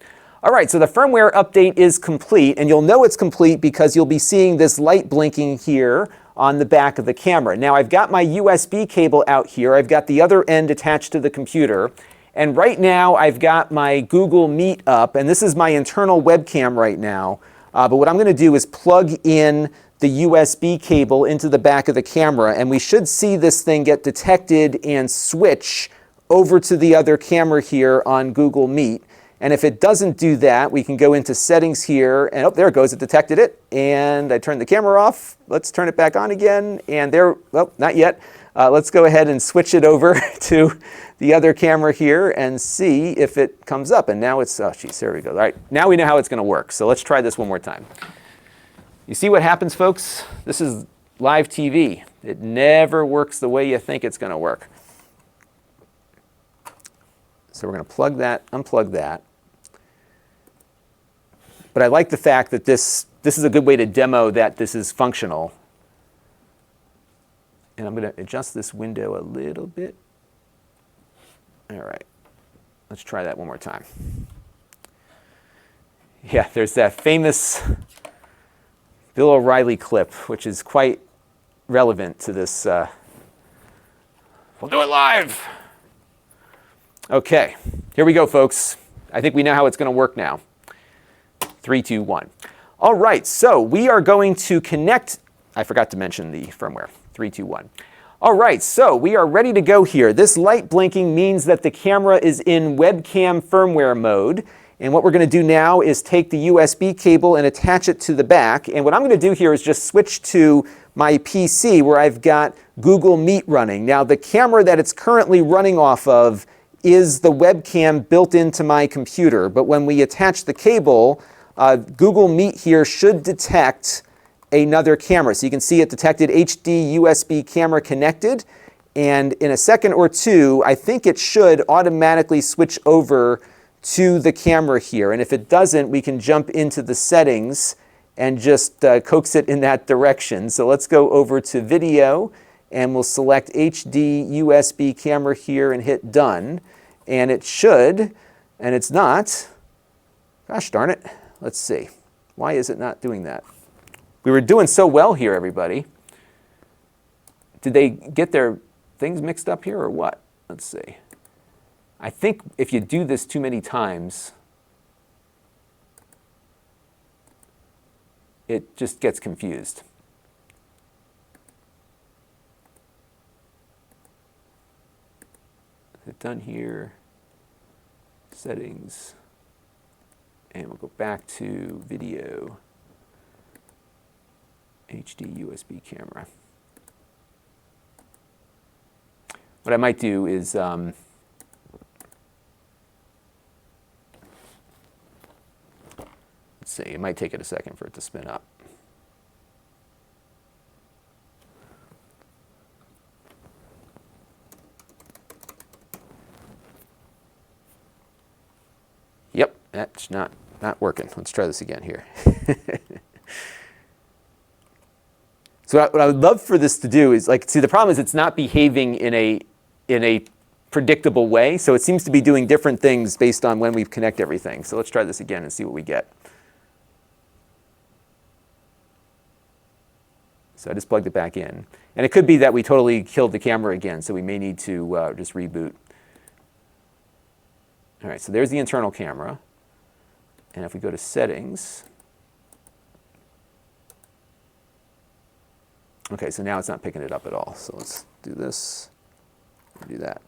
Speaker 1: All right, so the firmware update is complete, and you'll know it's complete because you'll be seeing this light blinking here on the back of the camera. Now, I've got my USB cable out here. I've got the other end attached to the computer, and right now I've got my Google Meet up, and this is my internal webcam right now. But what I'm going to do is plug in the USB cable into the back of the camera, and we should see this thing get detected and switch over to the other camera here on Google Meet. And if it doesn't do that, we can go into settings here, and oh, there it goes, it detected it, and I turned the camera off. Let's turn it back on again, and there, well, not yet. Let's go ahead and switch it over to the other camera here and see if it comes up. And now it's, oh geez, there we go. All right, now we know how it's going to work. So let's try this one more time. You see what happens, folks? This is live TV. It never works the way you think it's going to work. So we're going to plug that, unplug that. But I like the fact that this is a good way to demo that this is functional. And I'm going to adjust this window a little bit. All right. Let's try that one more time. Yeah, there's that famous Bill O'Reilly clip, which is quite relevant to this. We'll do it live. Okay, here we go, folks. I think we know how it's going to work now. 3, 2, 1. All right, so we are going to connect. I forgot to mention the firmware. 3, 2, 1. All right, so we are ready to go here. This light blinking means that the camera is in webcam firmware mode. And what we're going to do now is take the USB cable and attach it to the back. And what I'm going to do here is just switch to my PC where I've got Google Meet running. Now, the camera that it's currently running off of is the webcam built into my computer. But when we attach the cable, Google Meet here should detect another camera. So you can see it detected HD USB camera connected. And in a second or two, I think it should automatically switch over to the camera here. And if it doesn't, we can jump into the settings and just coax it in that direction. So let's go over to video, and we'll select HD USB camera here and hit done. And it should, and it's not. Gosh darn it. Let's see. Why is it not doing that? We were doing so well here, everybody. Did they get their things mixed up here or what? Let's see. I think if you do this too many times, it just gets confused. Is it done here? Settings. And we'll go back to video, HD USB camera. What I might do is let's see, it might take it a second for it to spin up. Yep, that's not working. Let's try this again here. So what I would love for this to do is, like, see, the problem is it's not behaving in a predictable way. So it seems to be doing different things based on when we connect everything. So let's try this again and see what we get. So I just plugged it back in. And it could be that we totally killed the camera again, so we may need to just reboot. All right, so there's the internal camera. And if we go to settings, okay, so now it's not picking it up at all. So let's do this, do that.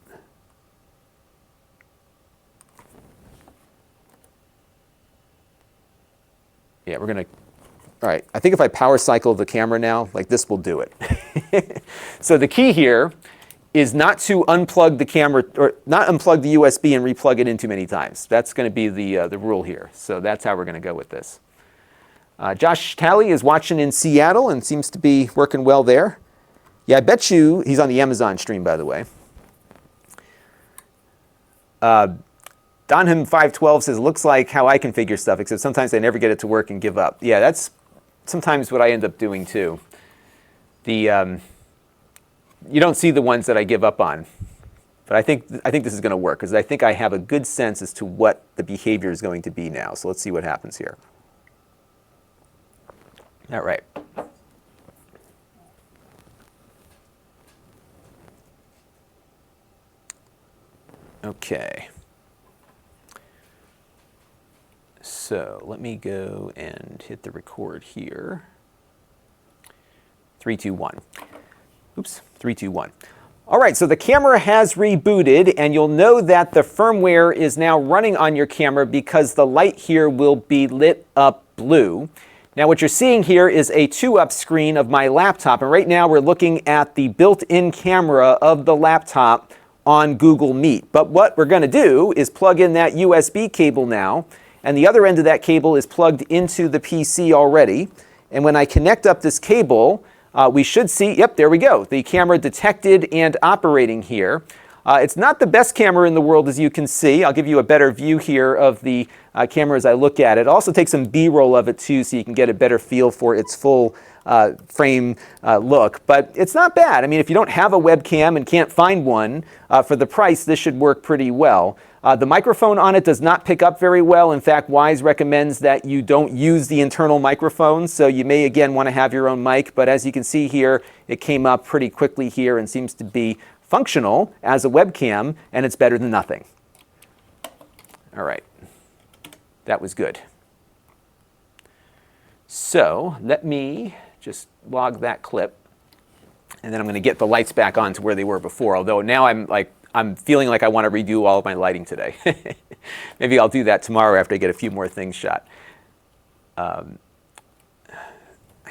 Speaker 1: Yeah, we're going to, all right, I think if I power cycle the camera now, like this will do it. So the key here is not to unplug the camera, or not unplug the USB and replug it in too many times. That's going to be the rule here. So that's how we're going to go with this. Josh Talley is watching in Seattle and seems to be working well there. Yeah, I bet you, he's on the Amazon stream, by the way. Donham512 says, looks like how I configure stuff, except sometimes I never get it to work and give up. Yeah, that's sometimes what I end up doing too. You don't see the ones that I give up on. But I think this is going to work, because I think I have a good sense as to what the behavior is going to be now. So let's see what happens here. All right. Okay. So let me go and hit the record here. 3, 2, 1. Oops, 3, 2, 1. All right, so the camera has rebooted, and you'll know that the firmware is now running on your camera because the light here will be lit up blue. Now what you're seeing here is a 2-up screen of my laptop, and right now we're looking at the built-in camera of the laptop on Google Meet. But what we're going to do is plug in that USB cable now, and the other end of that cable is plugged into the PC already. And when I connect up this cable, we should see, yep, there we go, the camera detected and operating here. It's not the best camera in the world, as you can see. I'll give you a better view here of the camera as I look at it. I'll also take some B-roll of it too, so you can get a better feel for its full frame look. But it's not bad. I mean, if you don't have a webcam and can't find one, for the price, this should work pretty well. The microphone on it does not pick up very well. In fact, Wyze recommends that you don't use the internal microphone, so you may again want to have your own mic. But as you can see here, it came up pretty quickly here and seems to be functional as a webcam, and it's better than nothing. All right, that was good. So let me just log that clip, and then I'm going to get the lights back on to where they were before, although now I'm feeling like I want to redo all of my lighting today. Maybe I'll do that tomorrow after I get a few more things shot. I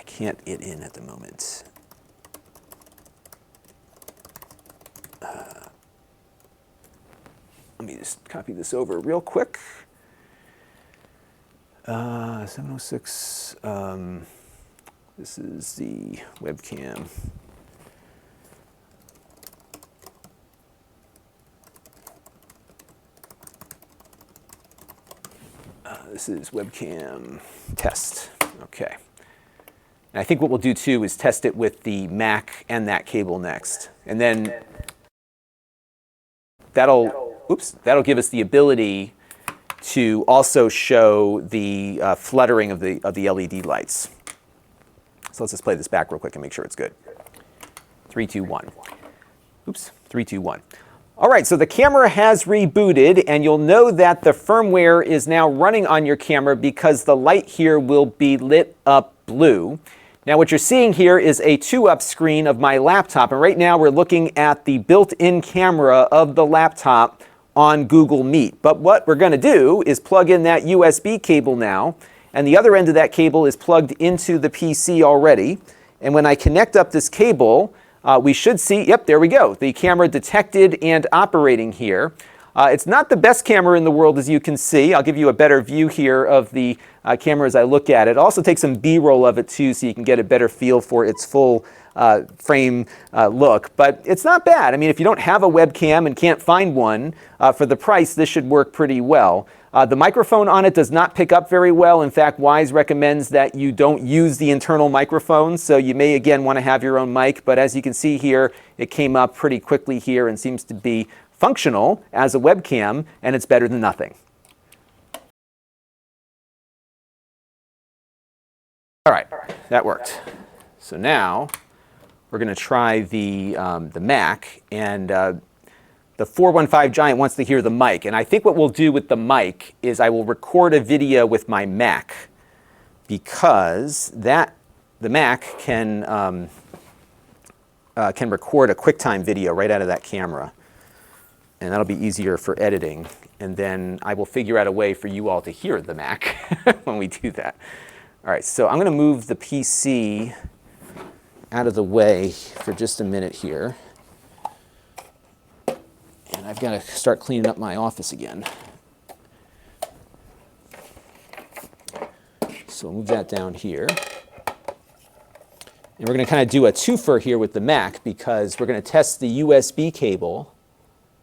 Speaker 1: can't get in at the moment. Let me just copy this over real quick. 706. This is the webcam. This is webcam test. Okay. And I think what we'll do too is test it with the Mac and that cable next. And then that'll give us the ability to also show the fluttering of the LED lights. So let's just play this back real quick and make sure it's good. 3, 2, 1. Oops, 3, 2, 1. All right, so the camera has rebooted, and you'll know that the firmware is now running on your camera because the light here will be lit up blue. Now what you're seeing here is a 2-up screen of my laptop, and right now we're looking at the built-in camera of the laptop on Google Meet. But what we're going to do is plug in that USB cable now, and the other end of that cable is plugged into the PC already. And when I connect up this cable, we should see, yep, there we go, the camera detected and operating here. It's not the best camera in the world, as you can see. I'll give you a better view here of the camera as I look at it. I'll also take some B-roll of it too, so you can get a better feel for its full frame look. But it's not bad. I mean, if you don't have a webcam and can't find one, for the price, this should work pretty well. The microphone on it does not pick up very well. In fact, Wyze recommends that you don't use the internal microphone, so you may again want to have your own mic. But as you can see here, it came up pretty quickly here and seems to be functional as a webcam, and it's better than nothing. All right, that worked. So now we're going to try the Mac, and the 415 Giant wants to hear the mic. And I think what we'll do with the mic is I will record a video with my Mac, because the Mac can record a QuickTime video right out of that camera. And that'll be easier for editing. And then I will figure out a way for you all to hear the Mac when we do that. All right, so I'm going to move the PC out of the way for just a minute here. And I've got to start cleaning up my office again. So we'll move that down here. And we're going to kind of do a twofer here with the Mac, because we're going to test the USB cable.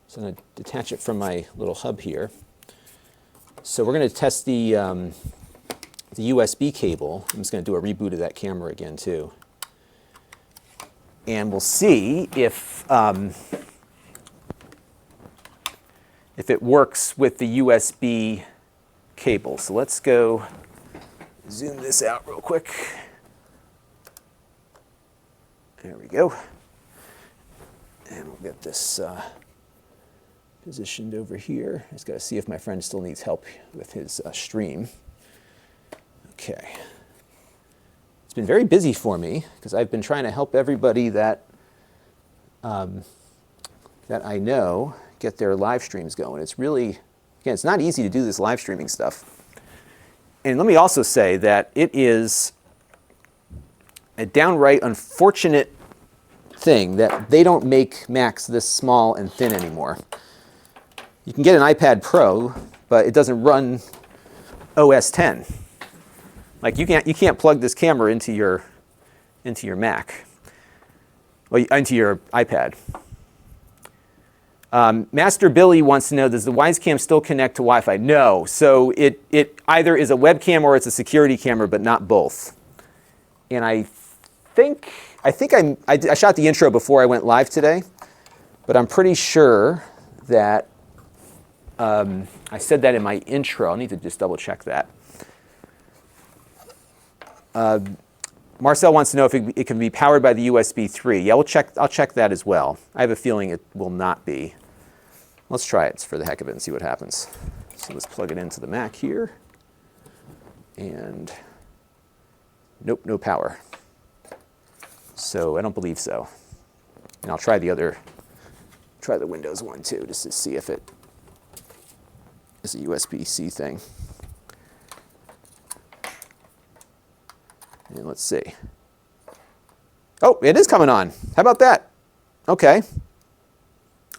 Speaker 1: So I'm going to detach it from my little hub here. So we're going to test the USB cable. I'm just going to do a reboot of that camera again too. And we'll see if it works with the USB cable. So let's go zoom this out real quick. There we go. And we'll get this positioned over here. Just got to see if my friend still needs help with his stream. Okay. It's been very busy for me, because I've been trying to help everybody that I know get their live streams going. It's really, again, it's not easy to do this live streaming stuff. And let me also say that it is a downright unfortunate thing that they don't make Macs this small and thin anymore. You can get an iPad Pro, but it doesn't run OS X. Like you can't plug this camera into your Mac, well, into your iPad. Master Billy wants to know, does the Wyze Cam still connect to Wi-Fi? No. So it either is a webcam or it's a security camera, but not both. And I shot the intro before I went live today, but I'm pretty sure that I said that in my intro. I'll need to just double check that. Marcel wants to know if it can be powered by the USB 3. Yeah, I'll check that as well. I have a feeling it will not be. Let's try it for the heck of it and see what happens. So let's plug it into the Mac here. And nope, no power. So I don't believe so. And I'll try the Windows one too, just to see if it is a USB-C thing. And let's see. Oh, it is coming on. How about that? Okay.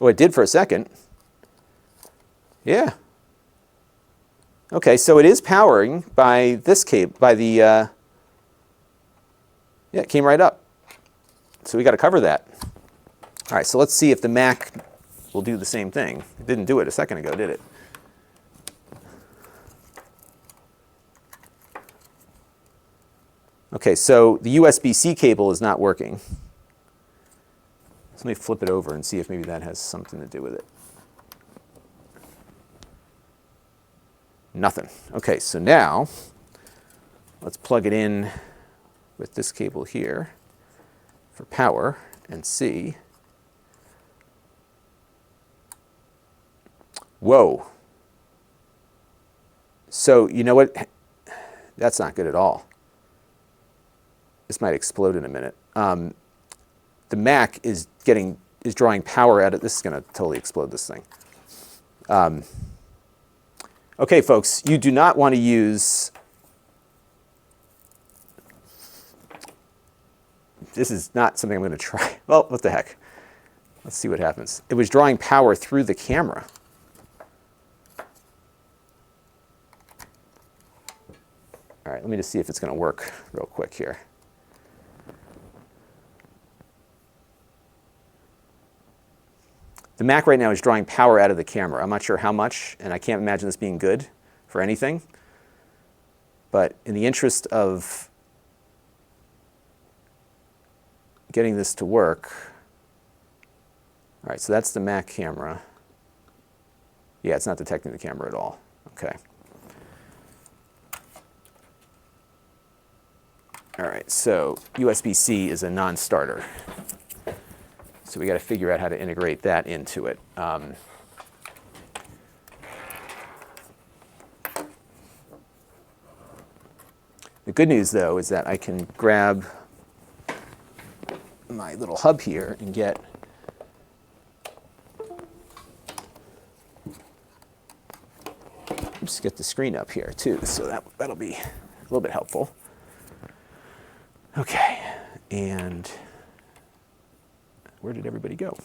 Speaker 1: Oh, it did for a second. Yeah. Okay, so it is powering by this cable, by the, yeah, it came right up. So we got to cover that. All right, so let's see if the Mac will do the same thing. It didn't do it a second ago, did it? Okay, so the USB-C cable is not working. So let me flip it over and see if maybe that has something to do with it. Nothing. Okay, so now let's plug it in with this cable here for power and see Whoa. So you know what? That's not good at all. This might explode in a minute. The Mac is drawing power out of this. Is going to totally explode this thing. Okay, folks, you do not want to use. This is not something I'm going to try. Well, what the heck? Let's see what happens. It was drawing power through the camera. All right, let me just see if it's going to work real quick here. The Mac right now is drawing power out of the camera. I'm not sure how much, and I can't imagine this being good for anything. But in the interest of getting this to work, all right, so that's the Mac camera. Yeah, it's not detecting the camera at all. Okay. All right, so USB-C is a non-starter. So we got to figure out how to integrate that into it. The good news, though, is that I can grab my little hub here and get the screen up here, too. So that'll be a little bit helpful. Okay, and where did everybody go?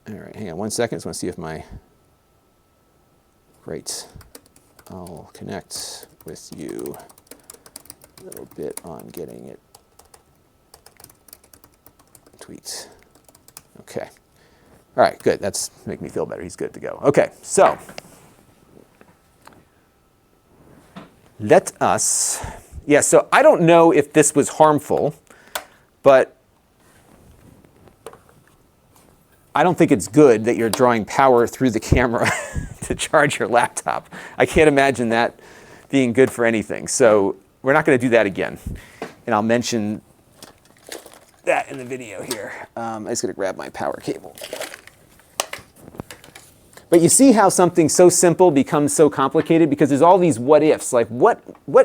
Speaker 1: All right, hang on 1 second. I just want to see if my... Great. I'll connect with you a little bit on getting it. Tweet. Okay. All right, good. That's making me feel better. He's good to go. Okay, so let us... Yeah, so I don't know if this was harmful, but I don't think it's good that you're drawing power through the camera to charge your laptop. I can't imagine that being good for anything. So we're not going to do that again. And I'll mention that in the video here. I'm just going to grab my power cable. But you see how something so simple becomes so complicated because there's all these what ifs, like what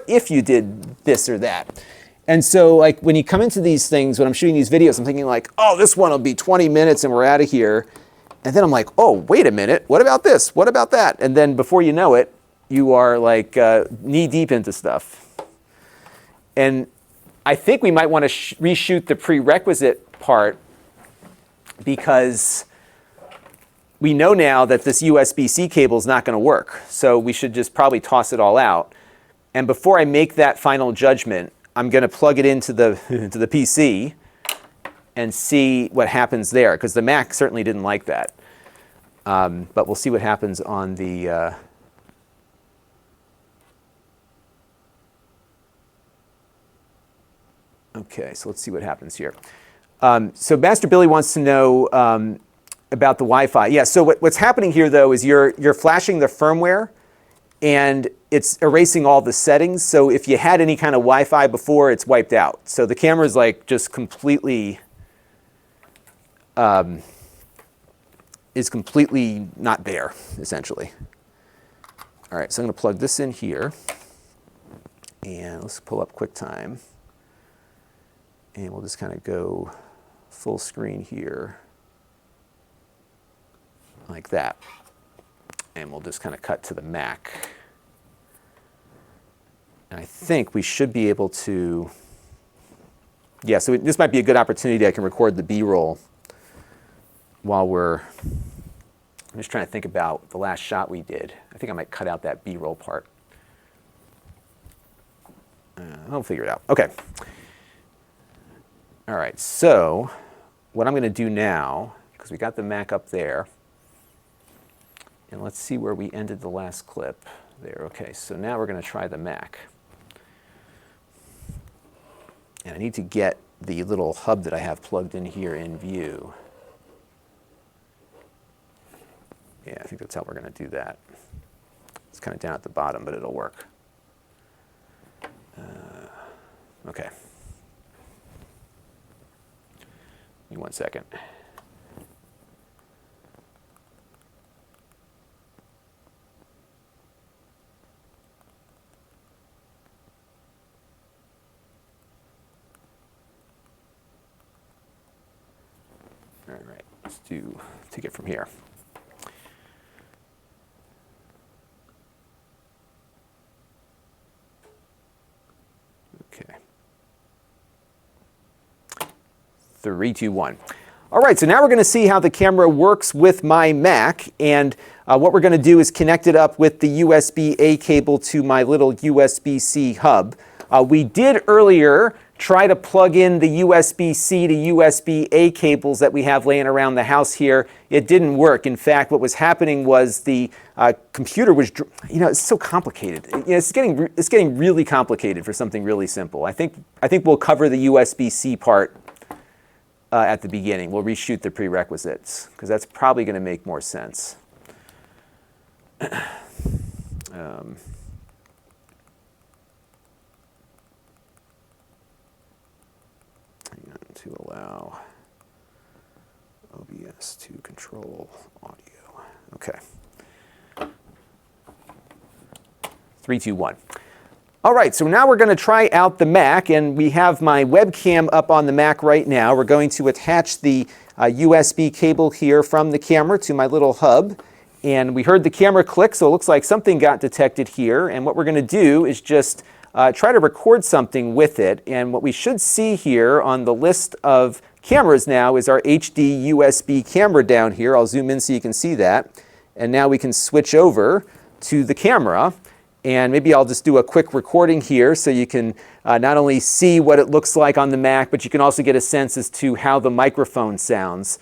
Speaker 1: if you did this or that? And so like when you come into these things, when I'm shooting these videos, I'm thinking like, oh, this one will be 20 minutes and we're out of here. And then I'm like, oh, wait a minute, what about this? What about that? And then before you know it, you are like knee deep into stuff. And I think we might want to reshoot the prerequisite part because we know now that this USB-C cable is not going to work. So we should just probably toss it all out. And before I make that final judgment, I'm going to plug it into the PC and see what happens there, because the Mac certainly didn't like that. But we'll see what happens on the... Okay, so let's see what happens here. So Master Billy wants to know about the Wi-Fi. Yeah, so what's happening here, though, is you're flashing the firmware, and it's erasing all the settings. So if you had any kind of Wi-Fi before, it's wiped out. So the camera's like just completely... is completely not there, essentially. All right, so I'm going to plug this in here. And let's pull up QuickTime. And we'll just kind of go full screen here, like that. And we'll just kind of cut to the Mac. And I think we should be able to... Yeah, so this might be a good opportunity. I can record the B-roll while we're... I'm just trying to think about the last shot we did. I think I might cut out that B-roll part. I'll figure it out. Okay. All right, so what I'm going to do now, because we got the Mac up there, and let's see where we ended the last clip. There, okay, so now we're going to try the Mac. And I need to get the little hub that I have plugged in here in view. Yeah, I think that's how we're going to do that. It's kind of down at the bottom, but it'll work. Okay. Give me 1 second. just take it from here. Okay. 3, 2, 1. All right, so now we're going to see how the camera works with my Mac, and what we're going to do is connect it up with the USB-A cable to my little USB-C hub. We did earlier try to plug in the USB-C to USB-A cables that we have laying around the house here. It didn't work. In fact, what was happening was the computer was, it's so complicated. It's getting really complicated for something really simple. I think we'll cover the USB-C part at the beginning. We'll reshoot the prerequisites because that's probably going to make more sense. To allow OBS to control audio. Okay. 3, 2, 1. All right, so now we're going to try out the Mac, and we have my webcam up on the Mac right now. We're going to attach the USB cable here from the camera to my little hub, and we heard the camera click, so it looks like something got detected here, and what we're going to do is just try to record something with it. And what we should see here on the list of cameras now is our HD USB camera down here. I'll zoom in so you can see that. And now we can switch over to the camera. And maybe I'll just do a quick recording here so you can not only see what it looks like on the Mac, but you can also get a sense as to how the microphone sounds.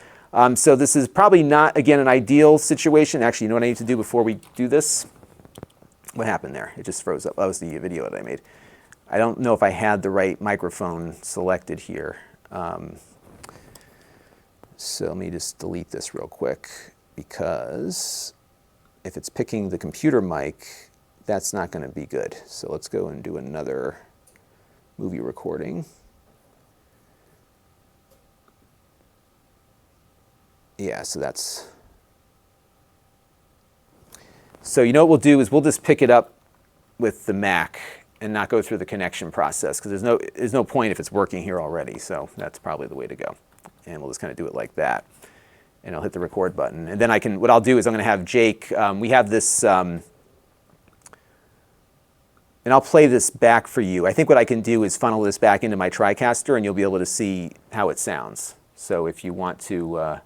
Speaker 1: So this is probably not, again, an ideal situation. Actually, you know what I need to do before we do this? What happened there? It just froze up. That was the video that I made. I don't know if I had the right microphone selected here. So let me just delete this real quick, because if it's picking the computer mic, that's not going to be good. So let's go and do another movie recording. Yeah, so that's... So you know what we'll do is we'll just pick it up with the Mac and not go through the connection process, because there's no point if it's working here already. So that's probably the way to go. And we'll just kind of do it like that. And I'll hit the record button. And then what I'll do is I'm going to have Jake, we have this, and I'll play this back for you. I think what I can do is funnel this back into my TriCaster, and you'll be able to see how it sounds. So if you want to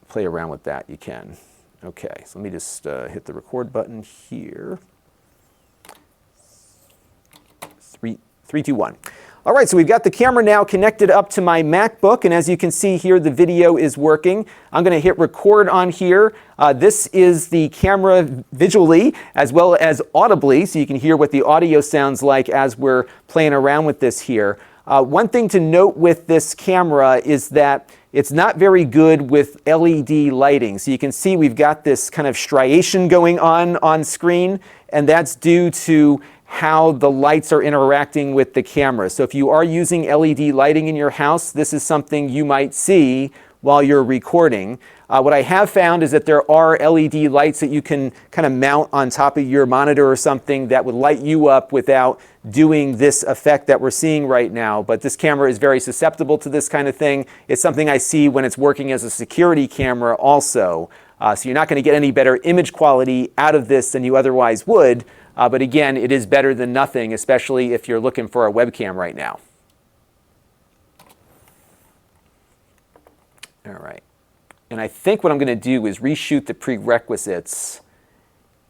Speaker 1: play around with that, you can. Okay, so let me just hit the record button here. 3, 2, 1. All right, so we've got the camera now connected up to my MacBook, and as you can see here, the video is working. I'm going to hit record on here. This is the camera visually as well as audibly, so you can hear what the audio sounds like as we're playing around with this here. One thing to note with this camera is that it's not very good with LED lighting. So you can see we've got this kind of striation going on screen, and that's due to how the lights are interacting with the camera. So if you are using LED lighting in your house, this is something you might see while you're recording. What I have found is that there are LED lights that you can kind of mount on top of your monitor or something that would light you up without doing this effect that we're seeing right now. But this camera is very susceptible to this kind of thing. It's something I see when it's working as a security camera also. So you're not going to get any better image quality out of this than you otherwise would. But again, it is better than nothing, especially if you're looking for a webcam right now. All right. And I think what I'm going to do is reshoot the prerequisites.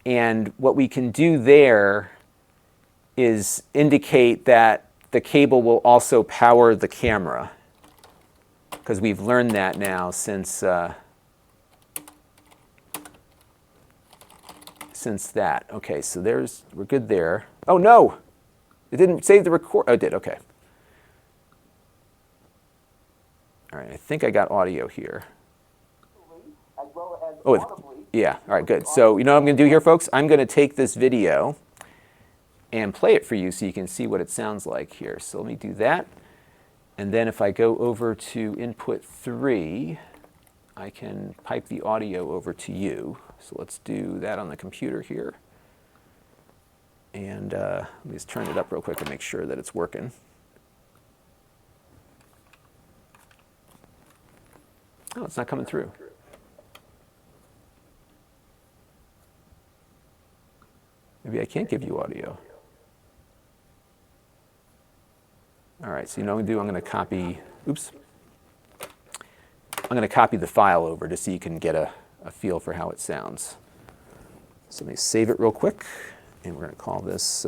Speaker 1: And what we can do there is indicate that the cable will also power the camera, because we've learned that now since that. Okay, so we're good there. Oh no, it didn't save the record. Oh, it did. Okay. All right, I think I got audio here. Oh, yeah. All right, good. So you know what I'm going to do here, folks? I'm going to take this video and play it for you so you can see what it sounds like here. So let me do that. And then if I go over to input 3, I can pipe the audio over to you. So let's do that on the computer here. And let me just turn it up real quick and make sure that it's working. Oh, it's not coming through. Maybe I can't give you audio. All right, so you know what I'm going to do? I'm going to copy, oops. I'm going to copy the file over just so you can get a feel for how it sounds. So let me save it real quick, and we're going to call this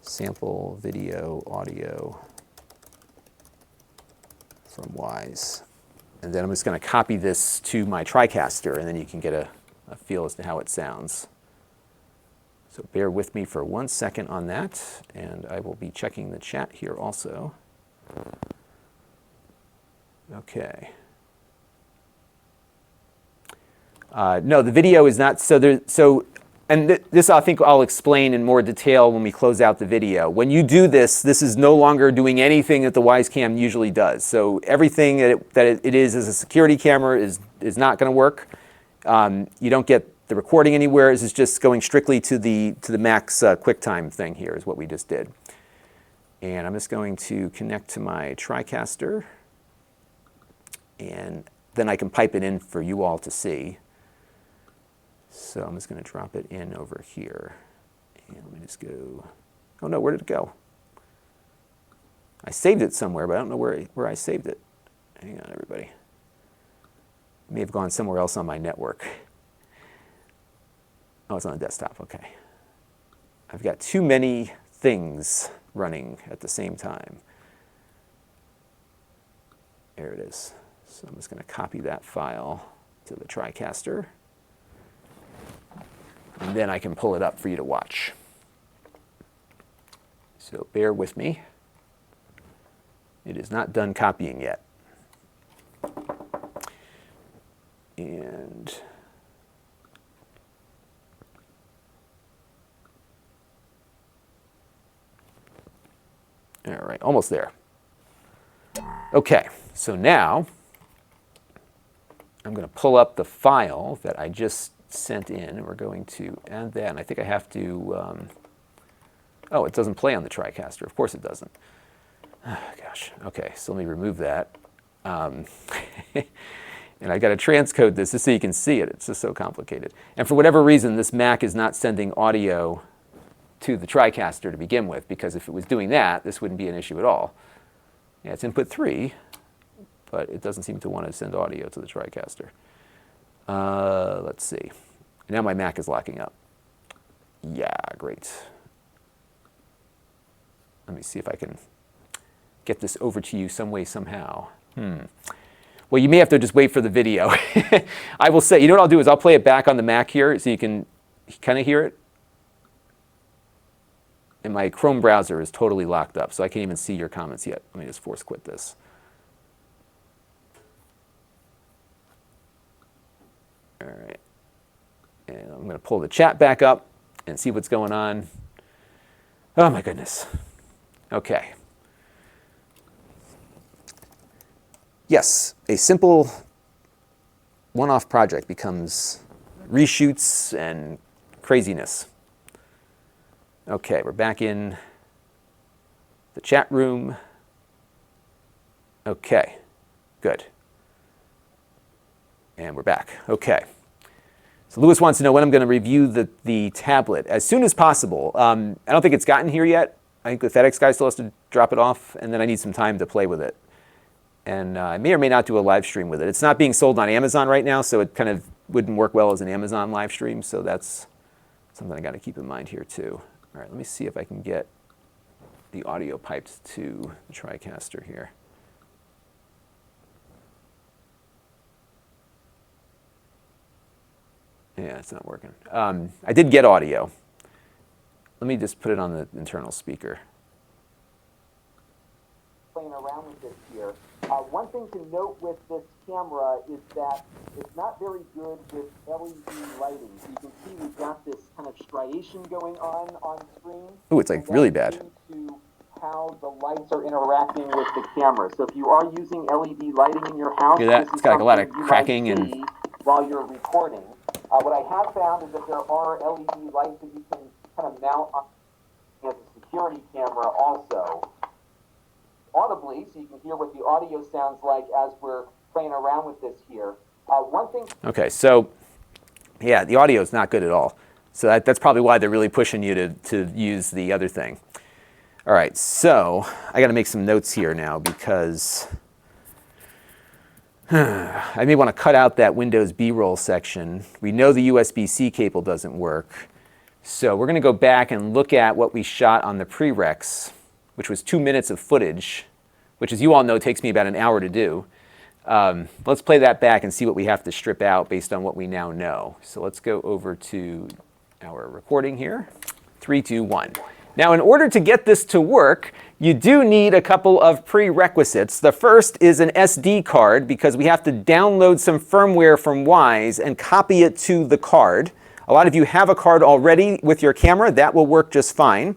Speaker 1: sample video audio from Wyze. And then I'm just going to copy this to my TriCaster, and then you can get a feel as to how it sounds. So bear with me for 1 second on that, and I will be checking the chat here also. Okay. No, the video is not, and this I think I'll explain in more detail when we close out the video. When you do this, this is no longer doing anything that the Wyze Cam usually does. So everything that it is as a security camera is not going to work. You don't get the recording anywhere. This is just going strictly to the max QuickTime thing here is what we just did. And I'm just going to connect to my TriCaster, and then I can pipe it in for you all to see. So I'm just going to drop it in over here. And let me just go, oh no, where did it go? I saved it somewhere, but I don't know where I saved it. Hang on, everybody. It may have gone somewhere else on my network. Oh, it's on the desktop, okay. I've got too many things running at the same time. There it is. So I'm just going to copy that file to the TriCaster. And then I can pull it up for you to watch. So bear with me. It is not done copying yet. And all right, almost there. Okay, so now I'm going to pull up the file that I just sent in, and we're going to add that. And I think I have to, oh, it doesn't play on the TriCaster. Of course it doesn't. Oh, gosh. Okay, so let me remove that. And I got to transcode this just so you can see it. It's just so complicated. And for whatever reason, this Mac is not sending audio to the TriCaster to begin with, because if it was doing that, this wouldn't be an issue at all. Yeah, it's input 3, but it doesn't seem to want to send audio to the TriCaster. Let's see. Now my Mac is locking up. Yeah, great. Let me see if I can get this over to you some way, somehow. Well, you may have to just wait for the video. I will say, you know what I'll do is I'll play it back on the Mac here so you can kind of hear it. And my Chrome browser is totally locked up, so I can't even see your comments yet. Let me just force quit this. All right. And I'm going to pull the chat back up and see what's going on. Oh, my goodness. Okay. Yes, a simple one-off project becomes reshoots and craziness. Okay, we're back in the chat room. Okay, good. And we're back. Okay. So Lewis wants to know when I'm going to review the tablet. As soon as possible. I don't think it's gotten here yet. I think the FedEx guy still has to drop it off, and then I need some time to play with it. And I may or may not do a live stream with it. It's not being sold on Amazon right now, so it kind of wouldn't work well as an Amazon live stream. So that's something I got to keep in mind here too. All right, let me see if I can get the audio piped to the TriCaster here. Yeah, it's not working. I did get audio. Let me just put it on the internal speaker.
Speaker 2: Playing around with this here. One thing to note with this camera is that it's not very good with LED lighting. So you can see we've got this kind of striation going on screen.
Speaker 1: Oh, it's like really bad.
Speaker 2: To how the lights are interacting with the camera. So if you are using LED lighting in your house,
Speaker 1: Hear that? It's got like a lot of cracking and
Speaker 2: while you're recording. What I have found is that there are LED lights that you can kind of mount on as a security camera also. Audibly, so you can hear what the audio sounds like as we're playing around with this here. One thing.
Speaker 1: Okay, so yeah, the audio is not good at all. So that's probably why they're really pushing you to use the other thing. All right, so I got to make some notes here now because I may want to cut out that Windows B-roll section. We know the USB-C cable doesn't work. So we're going to go back and look at what we shot on the prereqs, which was 2 minutes of footage, which, as you all know, takes me about an hour to do. Let's play that back and see what we have to strip out based on what we now know. So let's go over to our recording here. 3, 2, 1. Now, in order to get this to work, you do need a couple of prerequisites. The first is an SD card, because we have to download some firmware from Wyze and copy it to the card. A lot of you have a card already with your camera. That will work just fine.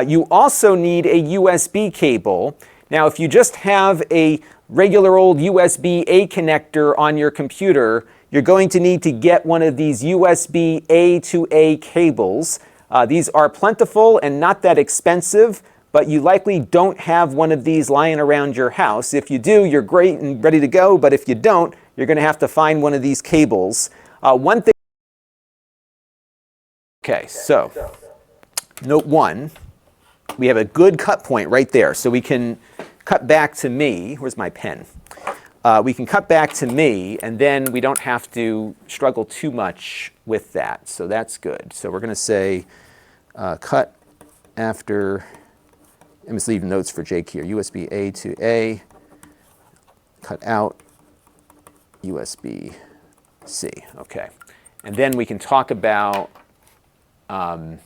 Speaker 1: You also need a USB cable. Now, if you just have a regular old USB-A connector on your computer, you're going to need to get one of these USB-A to A cables. These are plentiful and not that expensive, but you likely don't have one of these lying around your house. If you do, you're great and ready to go, but if you don't, you're going to have to find one of these cables. One thing. Okay, so note 1, we have a good cut point right there, so we can cut back to me. Where's my pen? We can cut back to me, and then we don't have to struggle too much with that. So that's good. So we're going to say cut after, I'm just leaving notes for Jake here, USB A to A, cut out USB C. Okay. And then we can talk about, let me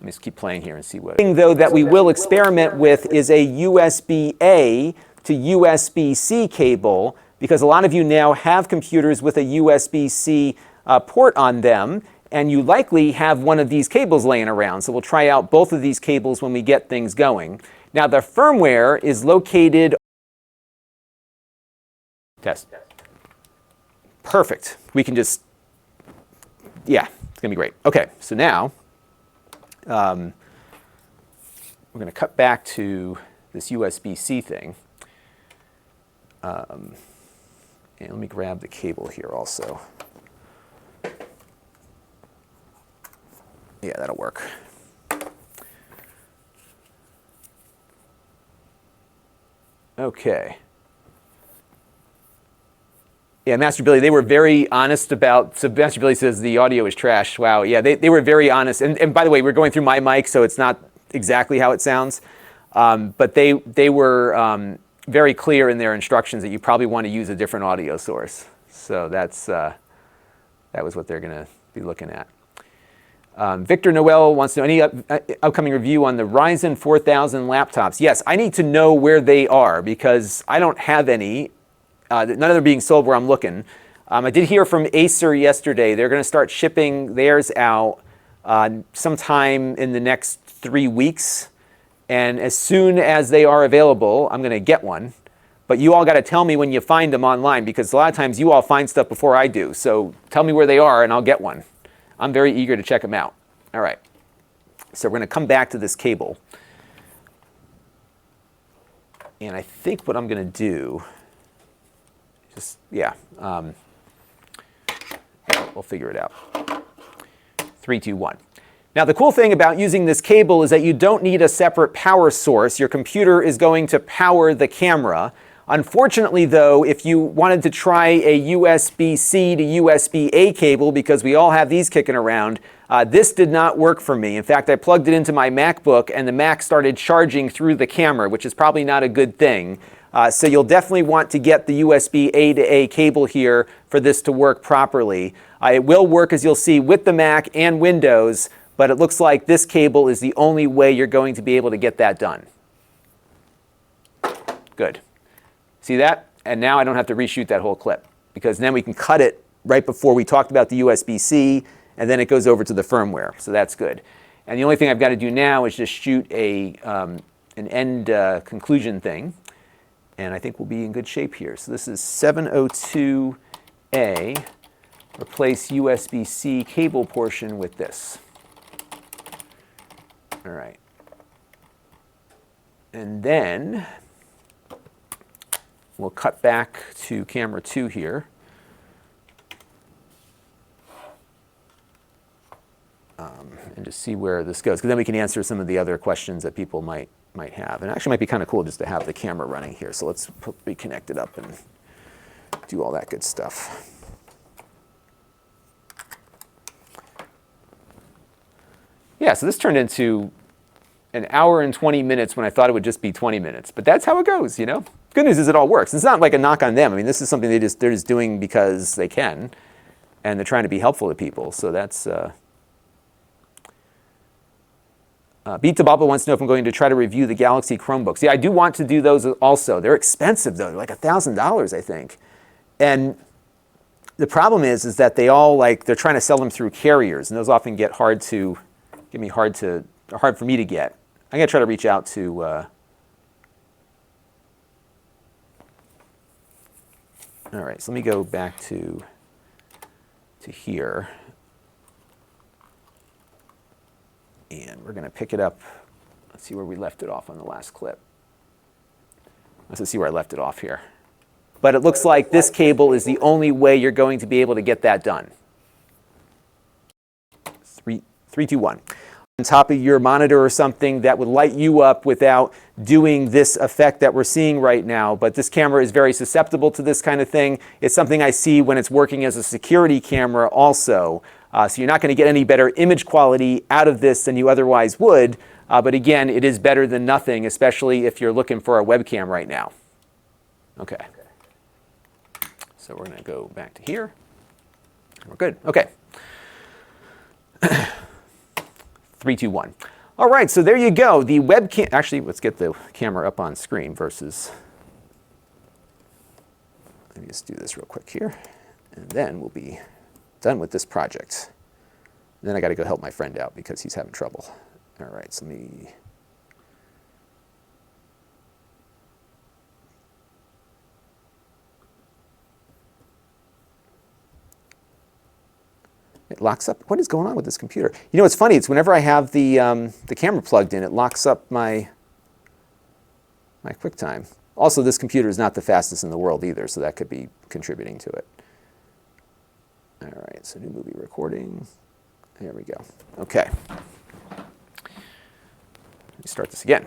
Speaker 1: just keep playing here and see what. The thing, though, that we will experiment with is a USB A to USB-C cable, because a lot of you now have computers with a USB-C port on them, and you likely have one of these cables laying around. So we'll try out both of these cables when we get things going. Now, the firmware is located. Test. Perfect. We can just, yeah, it's going to be great. Okay, so now we're going to cut back to this USB-C thing. And let me grab the cable here also. Yeah, that'll work. Okay. Yeah, Master Billy, they were very honest about, so Master Billy says the audio is trash. Wow, yeah, they were very honest. And by the way, we're going through my mic, so it's not exactly how it sounds. But they were very clear in their instructions that you probably want to use a different audio source. So that was what they're going to be looking at. Victor Noel wants to know, any upcoming review on the Ryzen 4000 laptops? Yes, I need to know where they are because I don't have any. None of them are being sold where I'm looking. I did hear from Acer yesterday. They're going to start shipping theirs out sometime in the next 3 weeks. And as soon as they are available, I'm going to get one. But you all got to tell me when you find them online, because a lot of times you all find stuff before I do. So tell me where they are and I'll get one. I'm very eager to check them out. All right. So we're going to come back to this cable. And I think what I'm going to do, we'll figure it out. 3, 2, 1. Now, the cool thing about using this cable is that you don't need a separate power source. Your computer is going to power the camera. Unfortunately, though, if you wanted to try a USB-C to USB-A cable, because we all have these kicking around, this did not work for me. In fact, I plugged it into my MacBook, and the Mac started charging through the camera, which is probably not a good thing. So you'll definitely want to get the USB-A to A cable here for this to work properly. It will work, as you'll see, with the Mac and Windows, but it looks like this cable is the only way you're going to be able to get that done. Good. See that? And now I don't have to reshoot that whole clip, because then we can cut it right before we talked about the USB-C, and then it goes over to the firmware. So that's good. And the only thing I've got to do now is just shoot an end conclusion thing, and I think we'll be in good shape here. So this is 702A. Replace USB-C cable portion with this. All right. And then we'll cut back to camera 2 here. And just see where this goes, because then we can answer some of the other questions that people might have. And it actually might be kind of cool just to have the camera running here. So let's reconnect it up and do all that good stuff. Yeah, so this turned into an hour and 20 minutes when I thought it would just be 20 minutes. But that's how it goes, you know? Good news is it all works. It's not like a knock on them. I mean, this is something they're just doing because they can, and they're trying to be helpful to people. So that's... Beat to Baba wants to know if I'm going to try to review the Galaxy Chromebooks. Yeah, I do want to do those also. They're expensive, though. They're like $1,000, I think. And the problem is that they all, they're trying to sell them through carriers, and those often get hard for me to get. I'm going to try to reach out to... all right, so let me go back to here. And we're going to pick it up. Let's see where we left it off on the last clip. Let's see where I left it off here. But it looks like this cable is the only way you're going to be able to get that done. 3, 2, 1. On top of your monitor or something that would light you up without doing this effect that we're seeing right now. But this camera is very susceptible to this kind of thing. It's something I see when it's working as a security camera also. So you're not going to get any better image quality out of this than you otherwise would. But again, it is better than nothing, especially if you're looking for a webcam right now. Okay. So we're going to go back to here. We're good. Okay. 3, 2, 1. All right, so there you go. The webcam. Actually, let's get the camera up on screen versus. Let me just do this real quick here, and then we'll be done with this project. Then I got to go help my friend out because he's having trouble. All right, so let me... It locks up. What is going on with this computer? You know, it's funny. It's whenever I have the camera plugged in, it locks up my QuickTime. Also, this computer is not the fastest in the world either, so that could be contributing to it. All right, so new movie recording. There we go. Okay. Let me start this again.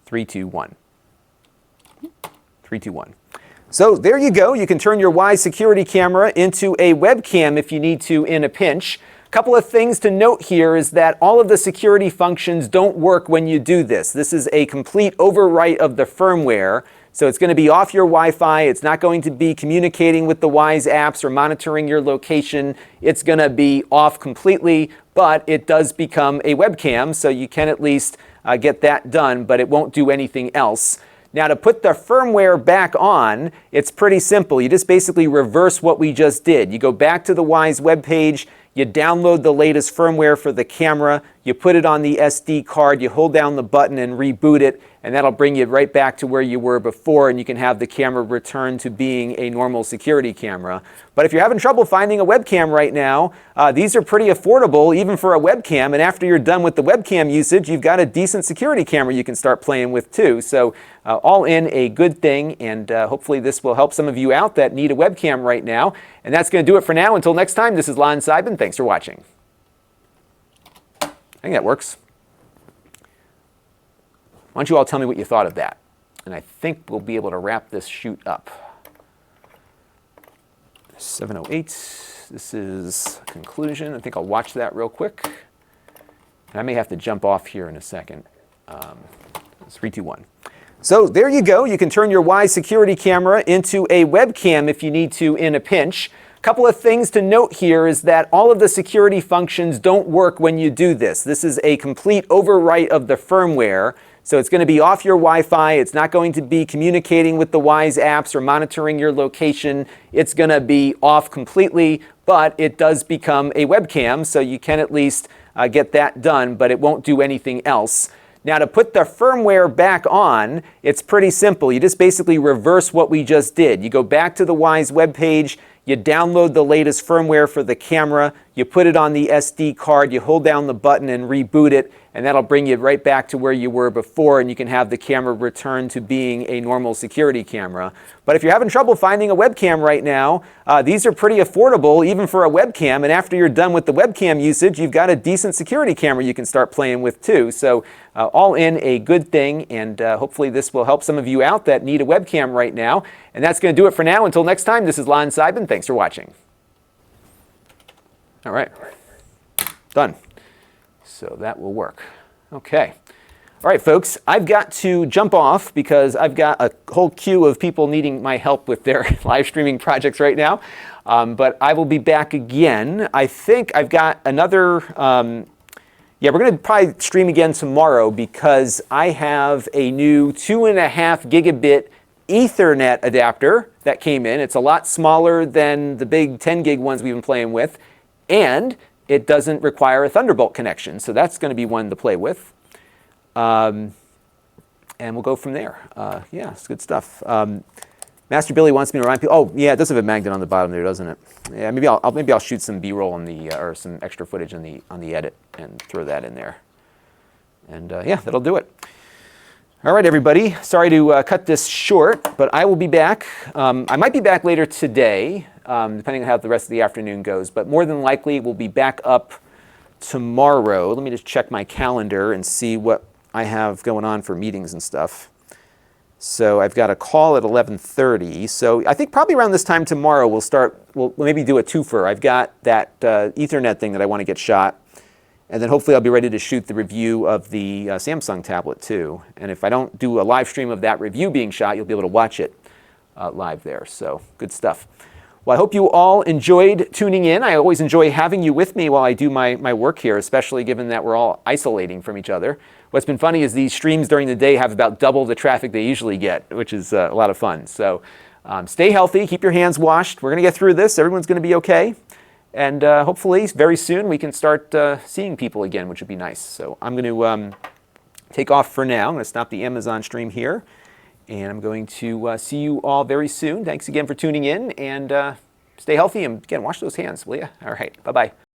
Speaker 1: 3, 2, 1. 3, 2, 1. So there you go. You can turn your Wyze security camera into a webcam if you need to in a pinch. A couple of things to note here is that all of the security functions don't work when you do this. This is a complete overwrite of the firmware. So it's going to be off your Wi-Fi. It's not going to be communicating with the Wyze apps or monitoring your location. It's going to be off completely, but it does become a webcam, so you can at least get that done, but it won't do anything else. Now, to put the firmware back on, it's pretty simple. You just basically reverse what we just did. You go back to the Wyze webpage, you download the latest firmware for the camera, you put it on the SD card, you hold down the button and reboot it, and that'll bring you right back to where you were before, and you can have the camera return to being a normal security camera. But if you're having trouble finding a webcam right now, these are pretty affordable even for a webcam, and after you're done with the webcam usage, you've got a decent security camera you can start playing with too. So all in a good thing, and hopefully this will help some of you out that need a webcam right now. And that's going to do it for now. Until next time, this is Lon.TV. Thanks for watching. I think that works. Why don't you all tell me what you thought of that? And I think we'll be able to wrap this shoot up. 7:08. This is conclusion. I think I'll watch that real quick. And I may have to jump off here in a second. 3, 2, 1. So there you go. You can turn your Wyze security camera into a webcam if you need to in a pinch. A couple of things to note here is that all of the security functions don't work when you do this. This is a complete overwrite of the firmware. So it's going to be off your Wi-Fi. It's not going to be communicating with the Wyze apps or monitoring your location. It's going to be off completely, but it does become a webcam, so you can at least get that done, but it won't do anything else. Now, to put the firmware back on, it's pretty simple. You just basically reverse what we just did. You go back to the Wyze webpage, you download the latest firmware for the camera, you put it on the SD card, you hold down the button and reboot it, and that'll bring you right back to where you were before, and you can have the camera return to being a normal security camera. But if you're having trouble finding a webcam right now, these are pretty affordable even for a webcam, and after you're done with the webcam usage, you've got a decent security camera you can start playing with too. So all in a good thing, and hopefully this will help some of you out that need a webcam right now. And that's going to do it for now. Until next time, this is Lon.TV. Thanks for watching. All right, done. So that will work. Okay. All right, folks, I've got to jump off because I've got a whole queue of people needing my help with their live streaming projects right now. But I will be back again. I think I've got another, yeah, we're going to probably stream again tomorrow because I have a new 2.5 gigabit Ethernet adapter that came in. It's a lot smaller than the big 10 gig ones we've been playing with. And it doesn't require a Thunderbolt connection, so that's going to be one to play with. And we'll go from there. Yeah, it's good stuff. Master Billy wants me to remind people. Oh, yeah, it does have a magnet on the bottom there, doesn't it? Yeah, maybe I'll shoot some B-roll on the or some extra footage on the edit and throw that in there. And yeah, that'll do it. All right, everybody. Sorry to cut this short, but I will be back. I might be back later today, depending on how the rest of the afternoon goes. But more than likely, we'll be back up tomorrow. Let me just check my calendar and see what I have going on for meetings and stuff. So I've got a call at 11:30. So I think probably around this time tomorrow we'll maybe do a twofer. I've got that Ethernet thing that I want to get shot. And then hopefully I'll be ready to shoot the review of the Samsung tablet too. And if I don't do a live stream of that review being shot, you'll be able to watch it live there. So good stuff. Well, I hope you all enjoyed tuning in. I always enjoy having you with me while I do my work here, especially given that we're all isolating from each other. What's been funny is these streams during the day have about double the traffic they usually get, which is a lot of fun. So stay healthy, keep your hands washed. We're going to get through this. Everyone's going to be okay. And hopefully very soon we can start seeing people again, which would be nice. So I'm going to take off for now. I'm going to stop the Amazon stream here. And I'm going to see you all very soon. Thanks again for tuning in. And stay healthy. And again, wash those hands, will you? All right. Bye-bye.